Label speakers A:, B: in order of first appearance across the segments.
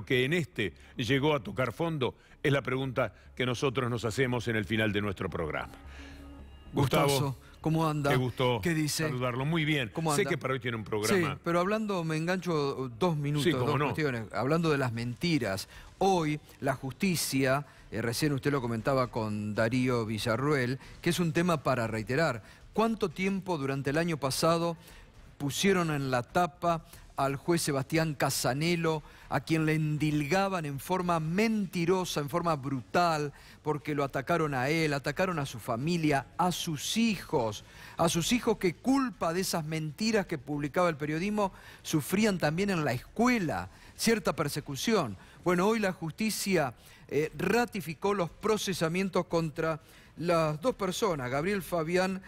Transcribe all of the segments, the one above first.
A: que en este llegó a tocar fondo, es la pregunta que nosotros nos hacemos en el final de nuestro programa. Gustavo,
B: ¿cómo anda?
A: me gustó
B: ¿Qué dice?
A: saludarlo. Muy bien.
B: ¿Cómo
A: sé
B: anda?
A: que para hoy tiene un programa.
B: Sí, pero hablando, me engancho 2 minutos,
A: Sí, cómo
B: dos
A: no.
B: cuestiones. Hablando de las mentiras. Hoy la justicia, recién usted lo comentaba con Darío Villarruel, que es un tema para reiterar. ¿Cuánto tiempo durante el año pasado pusieron en la tapa al juez Sebastián Casanelo, a quien le endilgaban en forma mentirosa, en forma brutal, porque lo atacaron a él, atacaron a su familia, a sus hijos que culpa de esas mentiras que publicaba el periodismo, sufrían también en la escuela, cierta persecución? Bueno, hoy la justicia ratificó los procesamientos contra las 2 personas, Gabriel Fabián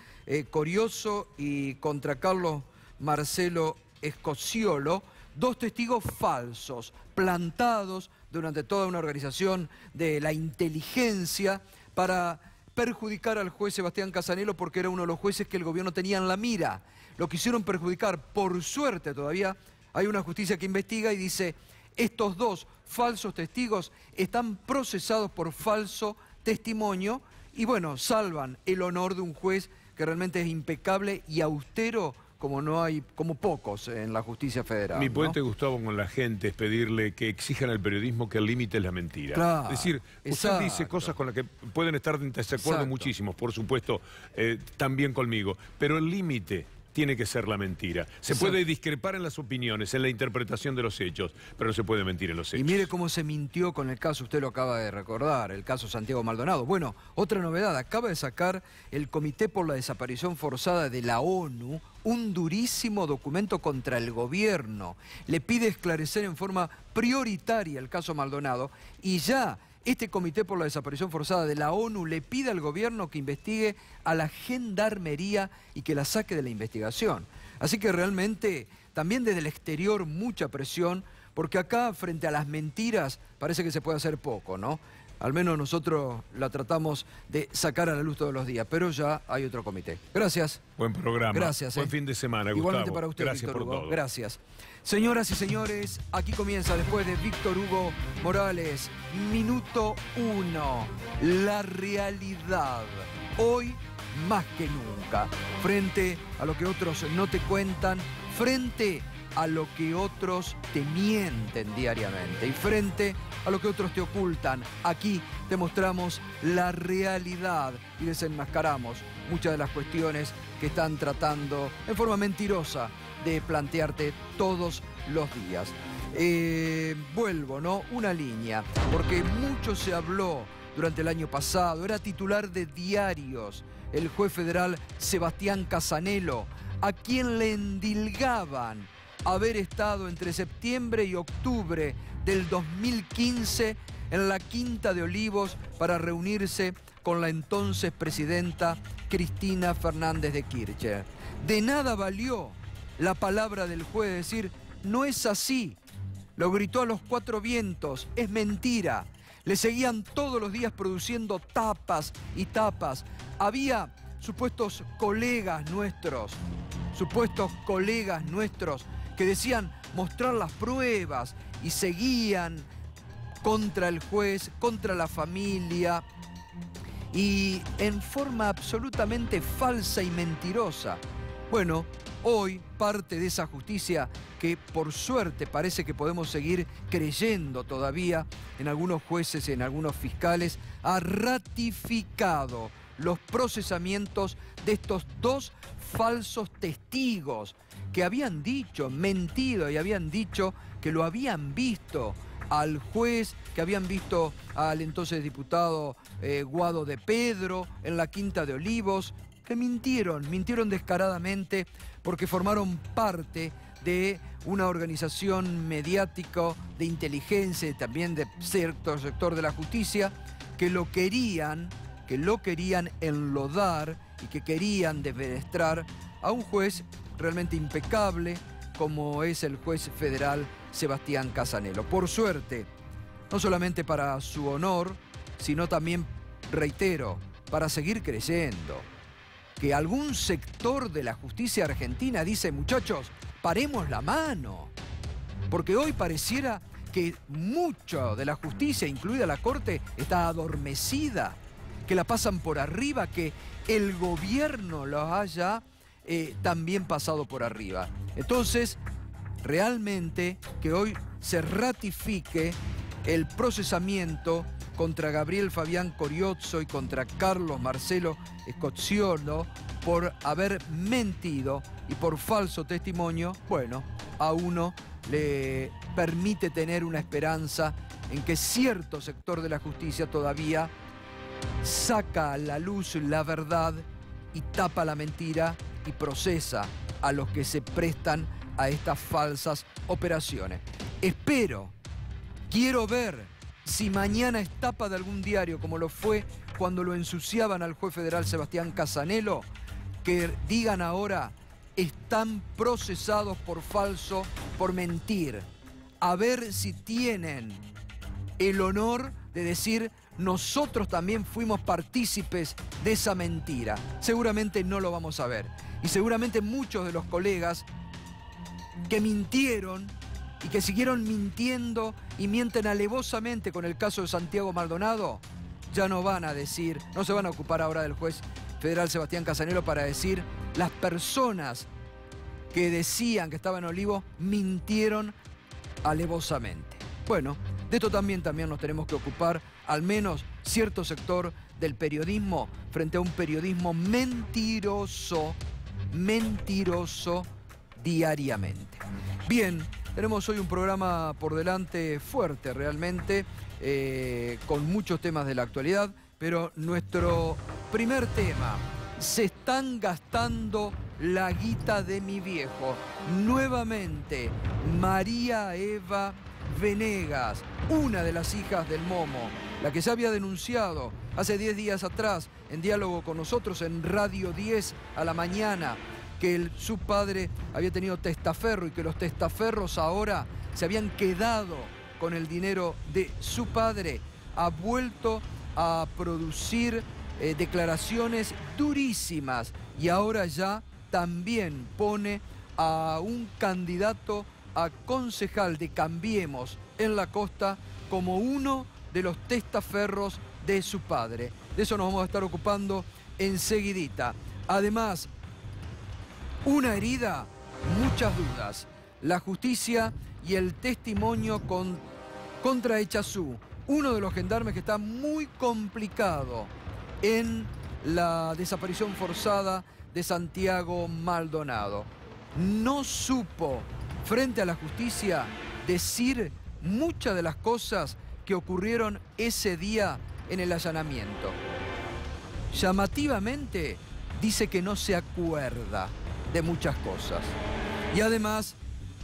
B: Corioso y contra Carlos Marcelo Escociolo, 2 testigos falsos, plantados durante toda una organización de la inteligencia para perjudicar al juez Sebastián Casanelo, porque era uno de los jueces que el gobierno tenía en la mira. Lo quisieron perjudicar. Por suerte todavía hay una justicia que investiga y dice: estos 2 falsos testigos están procesados por falso testimonio y bueno, salvan el honor de un juez que realmente es impecable y austero como no hay, como pocos en la justicia federal.
A: Mi puente,
B: ¿no?
A: Gustavo, con la gente es pedirle que exijan al periodismo que el límite es la mentira.
B: Claro,
A: es decir, usted
B: exacto.
A: dice cosas con las que pueden estar en desacuerdo
B: Exacto.
A: muchísimos, por supuesto, también conmigo, pero el límite tiene que ser la mentira. Se
B: Exacto.
A: puede discrepar en las opiniones, en la interpretación de los hechos, pero no se puede mentir en los hechos.
B: Y mire cómo se mintió con el caso, usted lo acaba de recordar, el caso Santiago Maldonado. Bueno, otra novedad, acaba de sacar el Comité por la Desaparición Forzada de la ONU un durísimo documento contra el gobierno. Le pide esclarecer en forma prioritaria el caso Maldonado y ya este Comité por la Desaparición Forzada de la ONU le pide al gobierno que investigue a la gendarmería y que la saque de la investigación. Así que realmente, también desde el exterior, mucha presión, porque acá, frente a las mentiras, parece que se puede hacer poco, ¿no? Al menos nosotros la tratamos de sacar a la luz todos los días, pero ya hay otro comité. Gracias.
A: Buen programa.
B: Gracias.
A: Buen fin de semana, Gustavo.
B: Igualmente para usted,
A: Gracias
B: Víctor
A: por
B: Hugo.
A: todo.
B: Gracias. Señoras y señores, aquí comienza, después de Víctor Hugo Morales, Minuto 1, la realidad. Hoy más que nunca, frente a lo que otros no te cuentan, frente a lo que otros te mienten diariamente y frente a lo que otros te ocultan. Aquí te mostramos la realidad y desenmascaramos muchas de las cuestiones que están tratando en forma mentirosa de plantearte todos los días. Vuelvo, ¿no? Una línea, porque mucho se habló durante el año pasado, era titular de diarios el juez federal Sebastián Casanelo, a quien le endilgaban haber estado entre septiembre y octubre del 2015 en la Quinta de Olivos para reunirse con la entonces presidenta Cristina Fernández de Kirchner. De nada valió la palabra del juez de decir: no es así. Lo gritó a los 4 vientos, es mentira. Le seguían todos los días produciendo tapas y tapas. Había supuestos colegas nuestros que decían mostrar las pruebas y seguían contra el juez, contra la familia y en forma absolutamente falsa y mentirosa. Bueno, hoy parte de esa justicia que por suerte parece que podemos seguir creyendo todavía en algunos jueces y en algunos fiscales, ha ratificado los procesamientos de estos 2 falsos testigos que habían mentido y habían dicho que lo habían visto al juez, que habían visto al entonces diputado Guado de Pedro en la Quinta de Olivos, que mintieron descaradamente porque formaron parte de una organización mediática de inteligencia y también de cierto sector de la justicia que lo querían enlodar y que querían defenestrar a un juez realmente impecable como es el juez federal Sebastián Casanelo. Por suerte, no solamente para su honor, sino también, reitero, para seguir creyendo que algún sector de la justicia argentina dice: muchachos, paremos la mano, porque hoy pareciera que mucho de la justicia, incluida la Corte, está adormecida, que la pasan por arriba, que el gobierno los haya también pasado por arriba. Entonces, realmente que hoy se ratifique el procesamiento contra Gabriel Fabián Coriozzo y contra Carlos Marcelo Scoziolo por haber mentido y por falso testimonio, bueno, a uno le permite tener una esperanza en que cierto sector de la justicia todavía saca a la luz la verdad y tapa la mentira y procesa a los que se prestan a estas falsas operaciones. Quiero ver si mañana es tapa de algún diario, como lo fue cuando lo ensuciaban al juez federal Sebastián Casanelo, que digan ahora están procesados por falso, por mentir. A ver si tienen el honor de decir nosotros también fuimos partícipes de esa mentira. Seguramente no lo vamos a ver. Y seguramente muchos de los colegas que mintieron y que siguieron mintiendo y mienten alevosamente con el caso de Santiago Maldonado, ya no van a decir, no se van a ocupar ahora del juez federal Sebastián Casanelo para decir las personas que decían que estaban en Olivos mintieron alevosamente. Bueno, de esto también nos tenemos que ocupar, al menos cierto sector del periodismo, frente a un periodismo mentiroso diariamente. Bien, tenemos hoy un programa por delante fuerte realmente, con muchos temas de la actualidad, pero nuestro primer tema, se están gastando la guita de mi viejo. Nuevamente, María Eva Venegas, una de las hijas del Momo, la que se había denunciado hace 10 días atrás en diálogo con nosotros en Radio 10 a la mañana, que su padre había tenido testaferro y que los testaferros ahora se habían quedado con el dinero de su padre, ha vuelto a producir declaraciones durísimas y ahora ya también pone a un candidato a concejal de Cambiemos en la costa como uno de los testaferros de su padre. De eso nos vamos a estar ocupando enseguidita. Además, una herida, muchas dudas. La justicia y el testimonio contra Echazú, uno de los gendarmes que está muy complicado en la desaparición forzada de Santiago Maldonado. No supo, frente a la justicia, decir muchas de las cosas que ocurrieron ese día en el allanamiento. Llamativamente, dice que no se acuerda de muchas cosas. Y además,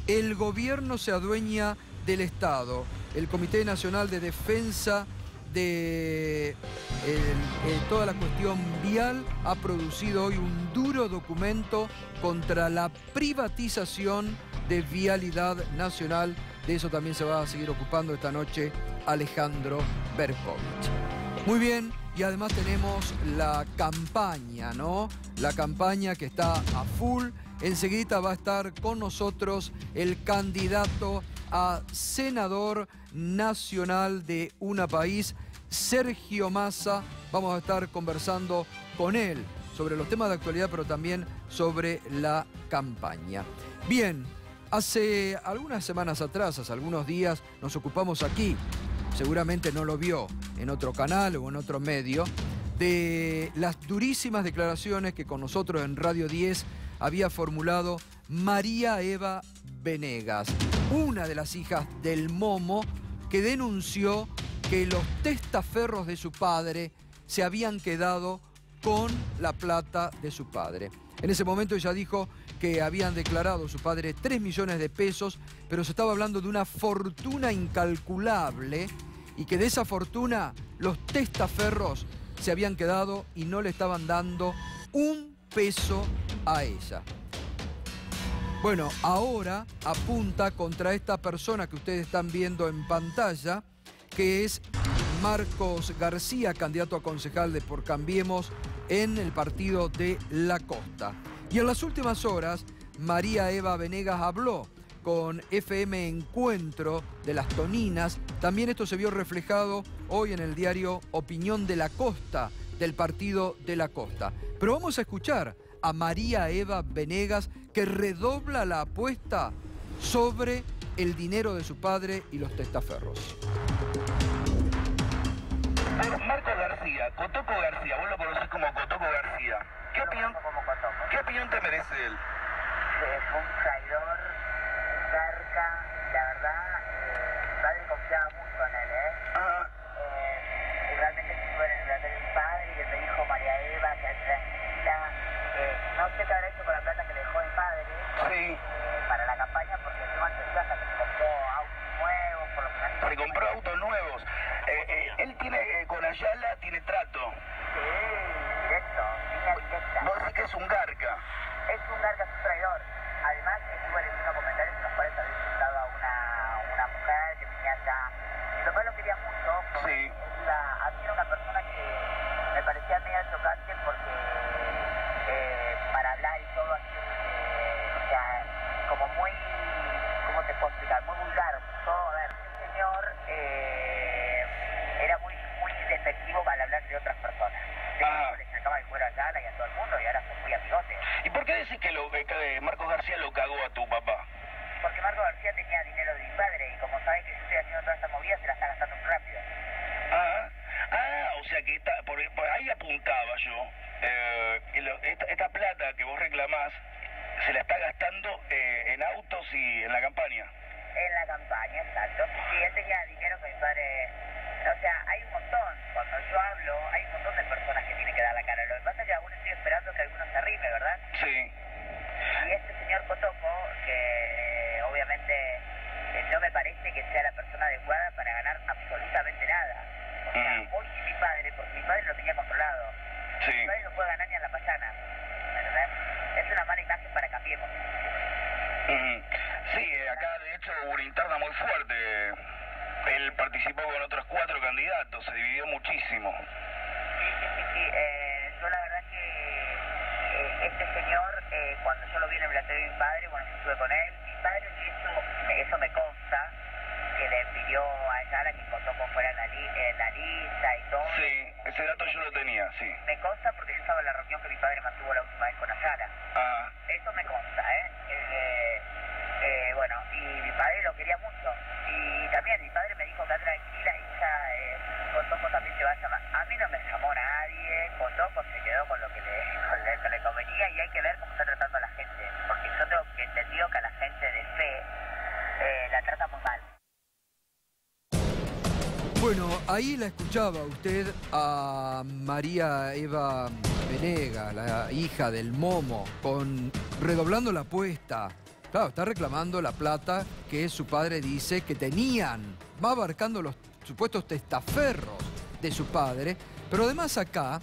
B: el gobierno se adueña del Estado. El Comité Nacional de Defensa de toda la cuestión vial ha producido hoy un duro documento contra la privatización de Vialidad Nacional. De eso también se va a seguir ocupando esta noche Alejandro Berkovich. Muy bien, y además tenemos la campaña, ¿no? La campaña que está a full. Enseguida va a estar con nosotros el candidato a senador nacional de Una País, Sergio Massa. Vamos a estar conversando con él sobre los temas de actualidad, pero también sobre la campaña. Bien, hace algunas semanas atrás, hace algunos días, nos ocupamos aquí, seguramente no lo vio en otro canal o en otro medio, de las durísimas declaraciones que con nosotros en Radio 10 había formulado María Eva Venegas, una de las hijas del Momo, que denunció que los testaferros de su padre se habían quedado con la plata de su padre. En ese momento ella dijo que habían declarado a su padre 3 millones de pesos, pero se estaba hablando de una fortuna incalculable y que de esa fortuna los testaferros se habían quedado y no le estaban dando un peso a ella. Bueno, ahora apunta contra esta persona que ustedes están viendo en pantalla, que es Marcos García, candidato a concejal de Por Cambiemos en el partido de La Costa. Y en las últimas horas, María Eva Venegas habló con FM Encuentro de las Toninas. También esto se vio reflejado hoy en el diario Opinión de la Costa, del Partido de la Costa. Pero vamos a escuchar a María Eva Venegas, que redobla la apuesta sobre el dinero de su padre y los testaferros.
C: Marcos García, Cotoco García, vos lo conocés como Cotoco García. ¿Qué opinión te merece él?
D: Fue un traidor, un garca, la verdad, mi padre confiaba mucho en él, y realmente estuve en el relator de mi padre y me dijo María Eva, que tranquila, no sé qué habrá hecho con la plata que le dejó mi padre para la campaña, porque encima antes de casa se compró autos nuevos, por lo menos.
C: Se compró autos nuevos. Él tiene, con Ayala, tiene trato.
D: Sí, directo, línea directa.
C: Vos decís que es un garca.
D: Es un garca, es un traidor. Además, estuve leyendo comentarios en los cuales había insultado a una mujer que tenía ya... Mi papá lo quería mucho, porque a mí era una persona que me parecía media chocante porque para hablar y todo así, o sea, como muy... ¿Cómo te puedo explicar? Muy vulgar. Todo, a ver, el señor era muy despectivo para hablar de otras personas. Le sacaba el cuero a Ayala y a todo el mundo y ahora son muy amigotes.
C: ¿Y por qué decís que Marcos García lo cagó a tu papá?
D: Porque Marcos García tenía dinero de mi padre y como sabe que yo estoy haciendo toda esta movida, se la está gastando muy rápido.
C: O sea que por ahí apuntaba yo. Esta plata que vos reclamás se la está gastando en autos y en la campaña.
D: En la campaña, exacto. Sí, él tenía dinero que mi padre... O sea, hay un montón. Cuando yo hablo, hay un montón de personas que tienen que dar la cara. Lo que pasa es que aún estoy esperando que alguno se arrime, ¿verdad?
C: Sí.
D: Y este señor Cotoco, que obviamente no me parece que sea la persona adecuada para ganar absolutamente nada. O sea, hoy sí mi padre, porque mi padre lo tenía controlado.
C: Sí.
D: Mi padre no puede ganar ni a la payana. ¿Verdad? Es una mala imagen para Cambiemos.
C: Sí, acá de hecho hubo una interna muy fuerte. Él participó con otros 4 candidatos, se dividió muchísimo.
D: Sí. Yo la verdad que este señor, cuando yo lo vi en el velatorio de mi padre, bueno, yo estuve con él. Mi padre, eso me consta, que le pidió a Ayala que Cotoco fuera en la lista y todo.
C: Sí, ese dato yo lo tenía, sí.
D: Me consta porque yo estaba en la reunión que mi padre mantuvo la última vez con Ayala. Eso me consta, bueno, y mi padre lo quería mucho. Y también mi padre me dijo que tranquila, hija, Cotoco también te va a llamar. A mí no me llamó nadie, Cotoco se quedó con lo que le convenía y hay que ver cómo está tratando a la gente. Porque yo tengo que entendido que a la gente de fe la trata muy mal.
B: Bueno, ahí la escuchaba usted a María Eva Venegas, la hija del Momo, redoblando la apuesta. Claro, está reclamando la plata que su padre dice que tenían. Va abarcando los supuestos testaferros de su padre. Pero además acá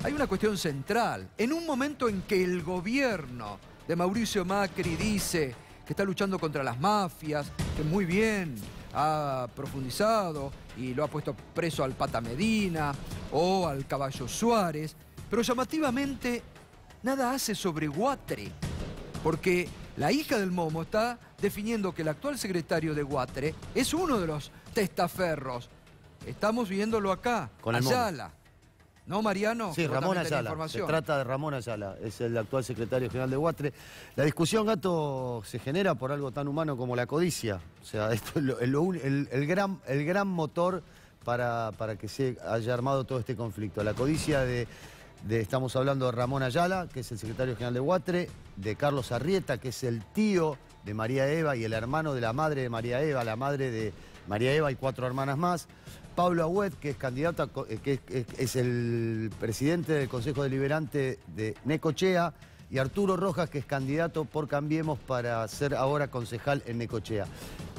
B: hay una cuestión central. En un momento en que el gobierno de Mauricio Macri dice que está luchando contra las mafias, que muy bien ha profundizado y lo ha puesto preso al Pata Medina o al Caballo Suárez, pero llamativamente nada hace sobre Guatre, porque la hija del Momo está definiendo que el actual secretario de Guatre es uno de los testaferros. Estamos viéndolo acá,
E: con
B: Ayala. ¿No, Mariano?
E: Sí, Ramón Ayala. Se trata de Ramón Ayala, es el actual secretario general de Guatre. La discusión, Gato, se genera por algo tan humano como la codicia. O sea, esto es el gran motor para que se haya armado todo este conflicto. La codicia estamos hablando de Ramón Ayala, que es el secretario general de Guatre, de Carlos Arrieta, que es el tío de María Eva y el hermano de la madre de María Eva, la madre de María Eva y 4 hermanas más. Pablo Agüed, que es candidato, que es el presidente del Consejo Deliberante de Necochea, y Arturo Rojas, que es candidato por Cambiemos para ser ahora concejal en Necochea.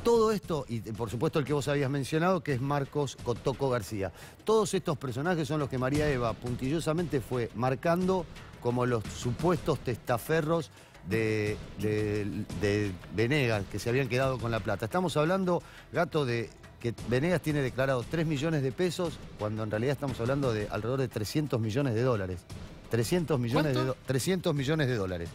E: Todo esto, y por supuesto el que vos habías mencionado, que es Marcos Cotoco García. Todos estos personajes son los que María Eva puntillosamente fue marcando como los supuestos testaferros de Venegas, que se habían quedado con la plata. Estamos hablando, Gato, de que Venegas tiene declarados 3 millones de pesos, cuando en realidad estamos hablando de alrededor de 300 millones de dólares. 300 millones de dólares.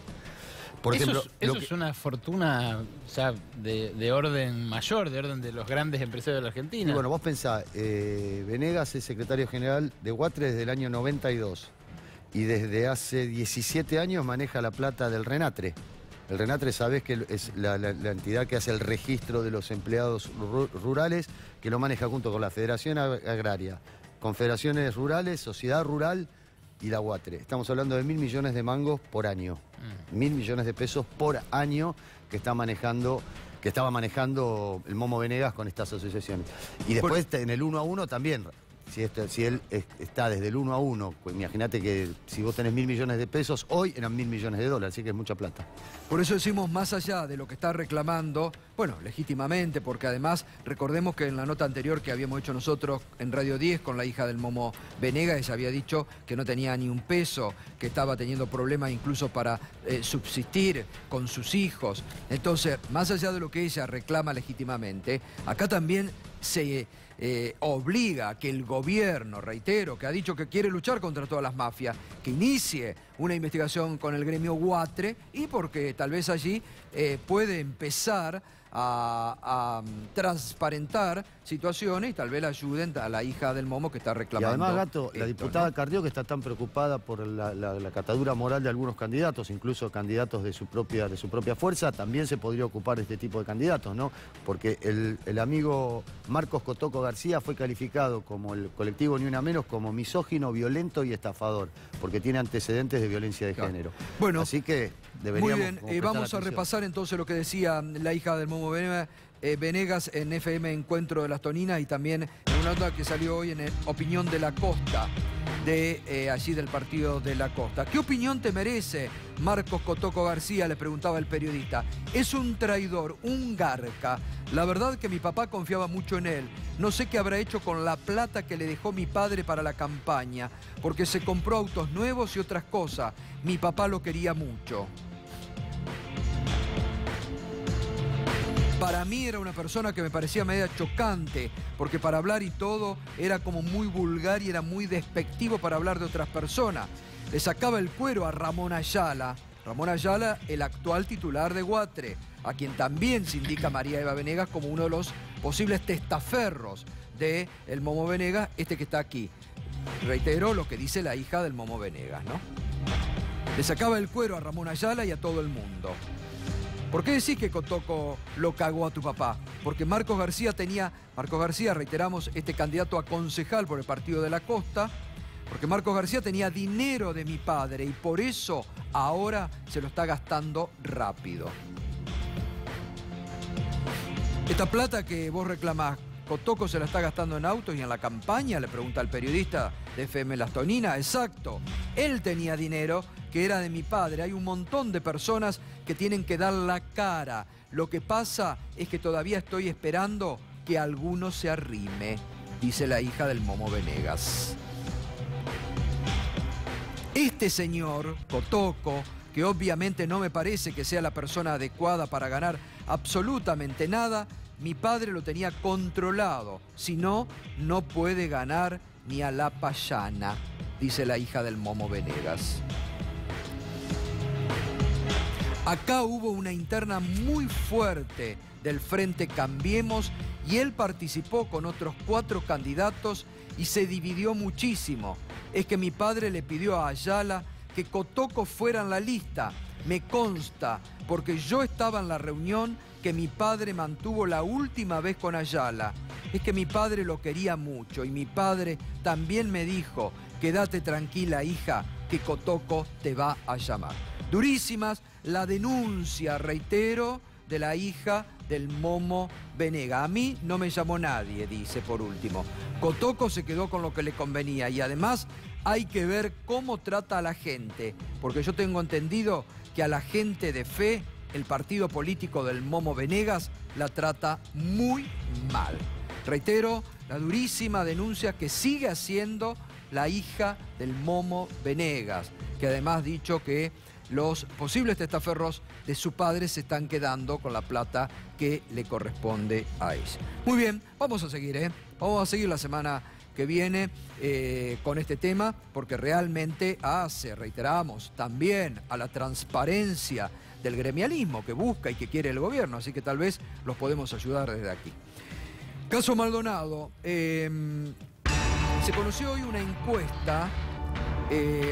E: Por ejemplo,
F: eso es una fortuna ya de orden mayor, de orden de los grandes empresarios de la Argentina.
E: Y bueno, vos pensás, Venegas es secretario general de Guatre desde el año 92 y desde hace 17 años maneja la plata del Renatre. El Renatre, sabés que es la entidad que hace el registro de los empleados rurales, que lo maneja junto con la Federación Agraria, Confederaciones Rurales, Sociedad Rural y la Guatre. Estamos hablando de 1.000 millones de mangos por año. 1.000 millones de pesos por año que estaba manejando el Momo Venegas con estas asociaciones. Y después en el 1 a 1 también. Si él está desde el 1 a 1, pues imagínate que si vos tenés 1.000 millones de pesos, hoy eran 1.000 millones de dólares, así que es mucha plata.
B: Por eso decimos, más allá de lo que está reclamando, bueno, legítimamente, porque además recordemos que en la nota anterior que habíamos hecho nosotros en Radio 10 con la hija del Momo Venegas, ella había dicho que no tenía ni un peso, que estaba teniendo problemas incluso para subsistir con sus hijos. Entonces, más allá de lo que ella reclama legítimamente, acá también se obliga a que el gobierno, reitero, que ha dicho que quiere luchar contra todas las mafias, que inicie una investigación con el gremio Guatre, y porque tal vez allí puede empezar a transparentar situaciones y tal vez le ayuden a la hija del Momo que está reclamando.
E: Y además, Gato, la diputada, ¿no?, Carrió, que está tan preocupada por la catadura moral de algunos candidatos, incluso candidatos de su propia fuerza, también se podría ocupar de este tipo de candidatos, ¿no? Porque el amigo Marcos Cotoco García fue calificado como el colectivo Ni Una Menos como misógino, violento y estafador, porque tiene antecedentes de violencia de género. Bueno, así que deberíamos...
B: Muy bien, vamos a repasar entonces lo que decía la hija del Momo Venegas en FM Encuentro de las Toninas, y también en una nota que salió hoy en Opinión de la Costa, de allí del Partido de la Costa. ¿Qué opinión te merece Marcos Cotoco García?, le preguntaba el periodista. Es un traidor, un garca. La verdad que mi papá confiaba mucho en él. No sé qué habrá hecho con la plata que le dejó mi padre para la campaña, porque se compró autos nuevos y otras cosas. Mi papá lo quería mucho. Para mí era una persona que me parecía media chocante, porque para hablar y todo era como muy vulgar y era muy despectivo para hablar de otras personas. Le sacaba el cuero a Ramón Ayala. Ramón Ayala, el actual titular de Guatre, a quien también se indica María Eva Venegas como uno de los posibles testaferros del Momo Venegas, este que está aquí. Reitero lo que dice la hija del Momo Venegas, ¿no? Le sacaba el cuero a Ramón Ayala y a todo el mundo. ¿Por qué decís que Cotoco lo cagó a tu papá? Porque Marcos García, reiteramos, este candidato a concejal por el Partido de la Costa, porque Marcos García tenía dinero de mi padre y por eso ahora se lo está gastando rápido. Esta plata que vos reclamás, ¿Cotoco se la está gastando en autos y en la campaña?, le pregunta al periodista de FM Las Toninas. Exacto, él tenía dinero que era de mi padre. Hay un montón de personas que tienen que dar la cara. Lo que pasa es que todavía estoy esperando que alguno se arrime, dice la hija del Momo Venegas. Este señor, Cotoco, que obviamente no me parece que sea la persona adecuada para ganar absolutamente nada, mi padre lo tenía controlado. Si no, no puede ganar ni a la payana, dice la hija del Momo Venegas. Acá hubo una interna muy fuerte del Frente Cambiemos y él participó con otros 4 candidatos y se dividió muchísimo. Es que mi padre le pidió a Ayala que Cotoco fuera en la lista. Me consta, porque yo estaba en la reunión que mi padre mantuvo la última vez con Ayala. Es que mi padre lo quería mucho y mi padre también me dijo, quédate tranquila, hija, que Cotoco te va a llamar. Durísimas la denuncia, reitero, de la hija del Momo Venegas. A mí no me llamó nadie, dice por último. Cotoco se quedó con lo que le convenía y además hay que ver cómo trata a la gente, porque yo tengo entendido que a la gente de fe, el partido político del Momo Venegas la trata muy mal. Reitero, la durísima denuncia que sigue haciendo la hija del Momo Venegas, que además ha dicho que los posibles testaferros de su padre se están quedando con la plata que le corresponde a ella. Muy bien, vamos a seguir, Vamos a seguir la semana que viene con este tema, porque realmente hace, reiteramos, también a la transparencia del gremialismo que busca y que quiere el gobierno, así que tal vez los podemos ayudar desde aquí. Caso Maldonado, se conoció hoy una encuesta,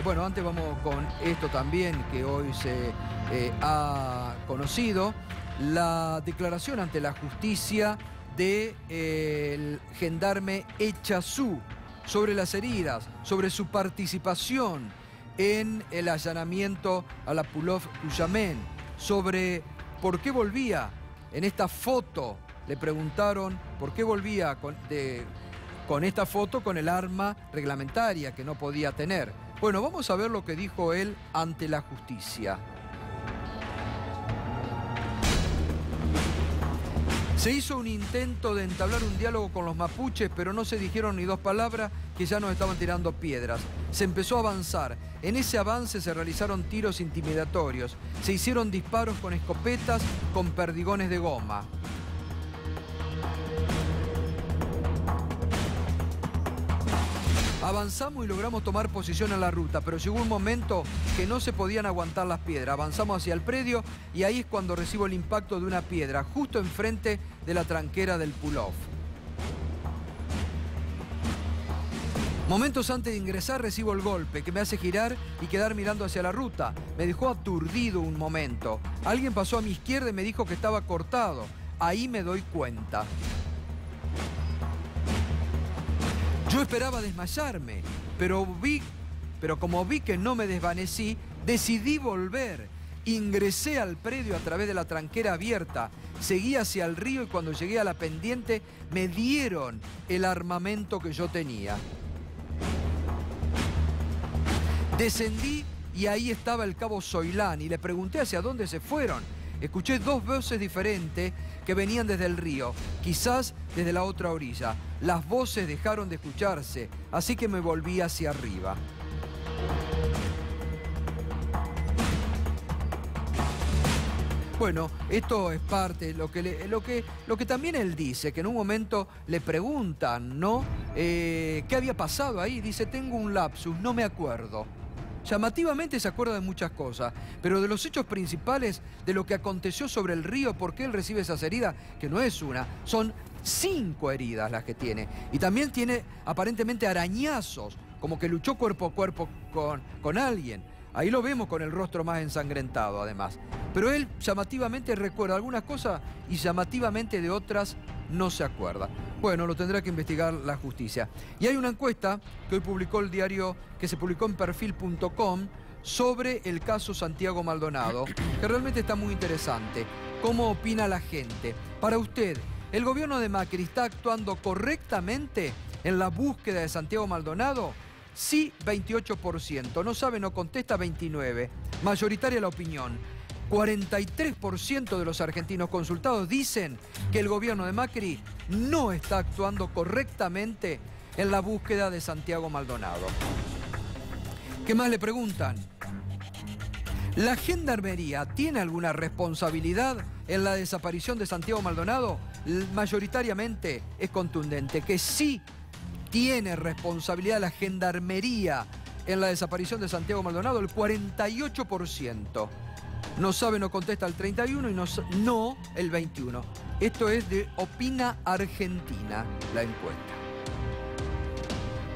B: bueno, antes vamos con esto también que hoy se ha conocido, la declaración ante la justicia del gendarme Echazú sobre las heridas, sobre su participación en el allanamiento a la Pulov Cuyamén, sobre por qué volvía en esta foto. Le preguntaron por qué volvía con esta foto con el arma reglamentaria que no podía tener. Bueno, vamos a ver lo que dijo él ante la justicia. Se hizo un intento de entablar un diálogo con los mapuches, pero no se dijeron ni dos palabras, que ya nos estaban tirando piedras. Se empezó a avanzar. En ese avance se realizaron tiros intimidatorios. Se hicieron disparos con escopetas, con perdigones de goma. Avanzamos y logramos tomar posición en la ruta, pero llegó un momento que no se podían aguantar las piedras. Avanzamos hacia el predio y ahí es cuando recibo el impacto de una piedra, justo enfrente de la tranquera del Pulov. Momentos antes de ingresar recibo el golpe, que me hace girar y quedar mirando hacia la ruta. Me dejó aturdido un momento. Alguien pasó a mi izquierda y me dijo que estaba cortado. Ahí me doy cuenta. Yo esperaba desmayarme, pero como vi que no me desvanecí, decidí volver. Ingresé al predio a través de la tranquera abierta, seguí hacia el río y cuando llegué a la pendiente me dieron el armamento que yo tenía. Descendí y ahí estaba el cabo Soilán y le pregunté hacia dónde se fueron. Escuché dos voces diferentes que venían desde el río, quizás desde la otra orilla. Las voces dejaron de escucharse, así que me volví hacia arriba. Bueno, esto es parte de lo que también él dice, que en un momento le preguntan, ¿no? ¿Qué había pasado ahí? Dice, tengo un lapsus, no me acuerdo. Llamativamente se acuerda de muchas cosas, pero de los hechos principales, de lo que aconteció sobre el río, por qué él recibe esas heridas, que no es una, son 5 heridas las que tiene. Y también tiene aparentemente arañazos, como que luchó cuerpo a cuerpo con alguien. Ahí lo vemos con el rostro más ensangrentado, además. Pero él llamativamente recuerda algunas cosas y llamativamente de otras no se acuerda. Bueno, lo tendrá que investigar la justicia. Y hay una encuesta que hoy publicó el diario, que se publicó en perfil.com, sobre el caso Santiago Maldonado, que realmente está muy interesante. ¿Cómo opina la gente? Para usted, ¿el gobierno de Macri está actuando correctamente en la búsqueda de Santiago Maldonado? Sí, 28%. No sabe, no contesta, 29%. Mayoritaria la opinión. 43% de los argentinos consultados dicen que el gobierno de Macri no está actuando correctamente en la búsqueda de Santiago Maldonado. ¿Qué más le preguntan? ¿La Gendarmería tiene alguna responsabilidad en la desaparición de Santiago Maldonado? Mayoritariamente es contundente, que sí tiene responsabilidad la Gendarmería en la desaparición de Santiago Maldonado, el 48%. No sabe, no contesta el 31% y no el 21%. Esto es de Opina Argentina, la encuesta.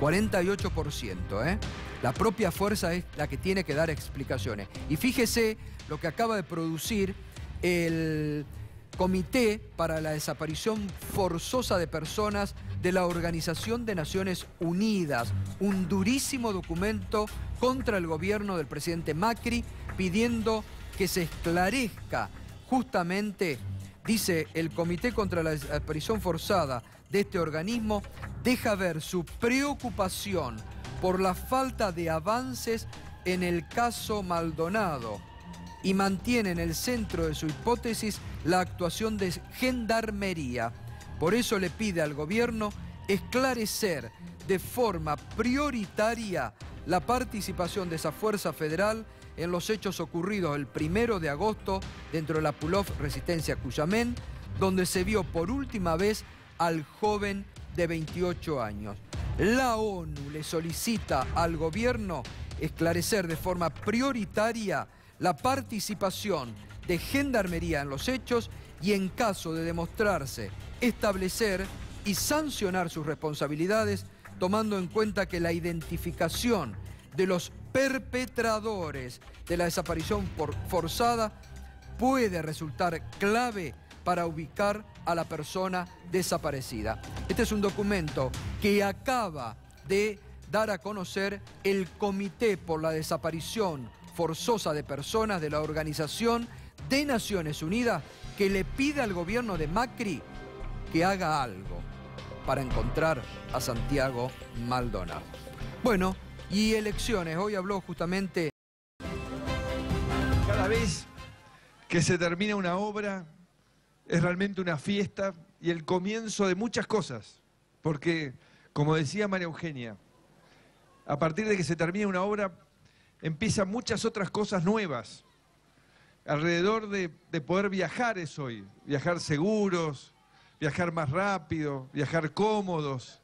B: 48%, ¿eh? La propia fuerza es la que tiene que dar explicaciones. Y fíjese lo que acaba de producir el Comité para la Desaparición Forzosa de Personas de la Organización de Naciones Unidas. Un durísimo documento contra el gobierno del presidente Macri, pidiendo que se esclarezca justamente, dice el Comité contra la Desaparición Forzada de este organismo, deja ver su preocupación por la falta de avances en el caso Maldonado y mantiene en el centro de su hipótesis la actuación de Gendarmería. Por eso le pide al gobierno esclarecer de forma prioritaria la participación de esa fuerza federal en los hechos ocurridos el 1 de agosto dentro de la Pulov Resistencia Cuyamén, donde se vio por última vez al joven de 28 años. La ONU le solicita al gobierno esclarecer de forma prioritaria la participación de gendarmería en los hechos y, en caso de demostrarse, establecer y sancionar sus responsabilidades, tomando en cuenta que la identificación de los perpetradores de la desaparición forzada puede resultar clave para ubicar a la persona desaparecida. Este es un documento que acaba de dar a conocer el Comité por la Desaparición Forzosa de Personas de la Organización de Naciones Unidas, que le pide al gobierno de Macri que haga algo para encontrar a Santiago Maldonado. Bueno, y elecciones. Hoy habló justamente...
G: Cada vez que se termina una obra es realmente una fiesta y el comienzo de muchas cosas. Porque, como decía María Eugenia, a partir de que se termina una obra empiezan muchas otras cosas nuevas. Alrededor de poder viajar es hoy. Viajar seguros, viajar más rápido, viajar cómodos.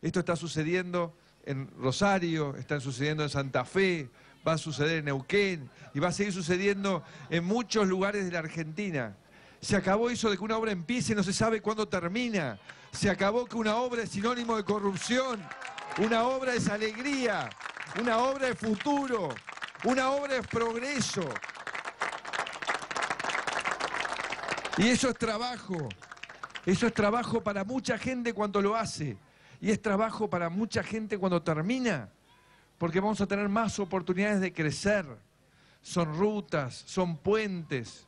G: Esto está sucediendo en Rosario, está sucediendo en Santa Fe, va a suceder en Neuquén y va a seguir sucediendo en muchos lugares de la Argentina. Se acabó eso de que una obra empiece y no se sabe cuándo termina. Se acabó que una obra es sinónimo de corrupción. Una obra es alegría, una obra es futuro, una obra es progreso. Y eso es trabajo para mucha gente cuando lo hace. Y es trabajo para mucha gente cuando termina, porque vamos a tener más oportunidades de crecer. Son rutas, son puentes,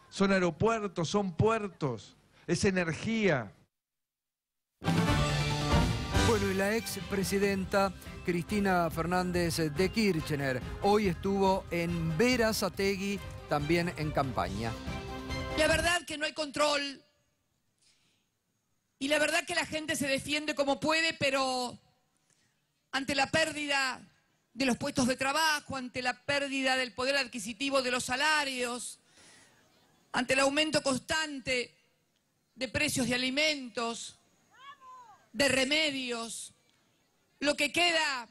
G: son aeropuertos, son puertos, es energía.
B: Bueno, y la expresidenta Cristina Fernández de Kirchner hoy estuvo en Berazategui, también en campaña.
H: La verdad que no hay control. Y la verdad que la gente se defiende como puede, pero ante la pérdida de los puestos de trabajo, ante la pérdida del poder adquisitivo de los salarios, ante el aumento constante de precios de alimentos, de remedios, lo que queda,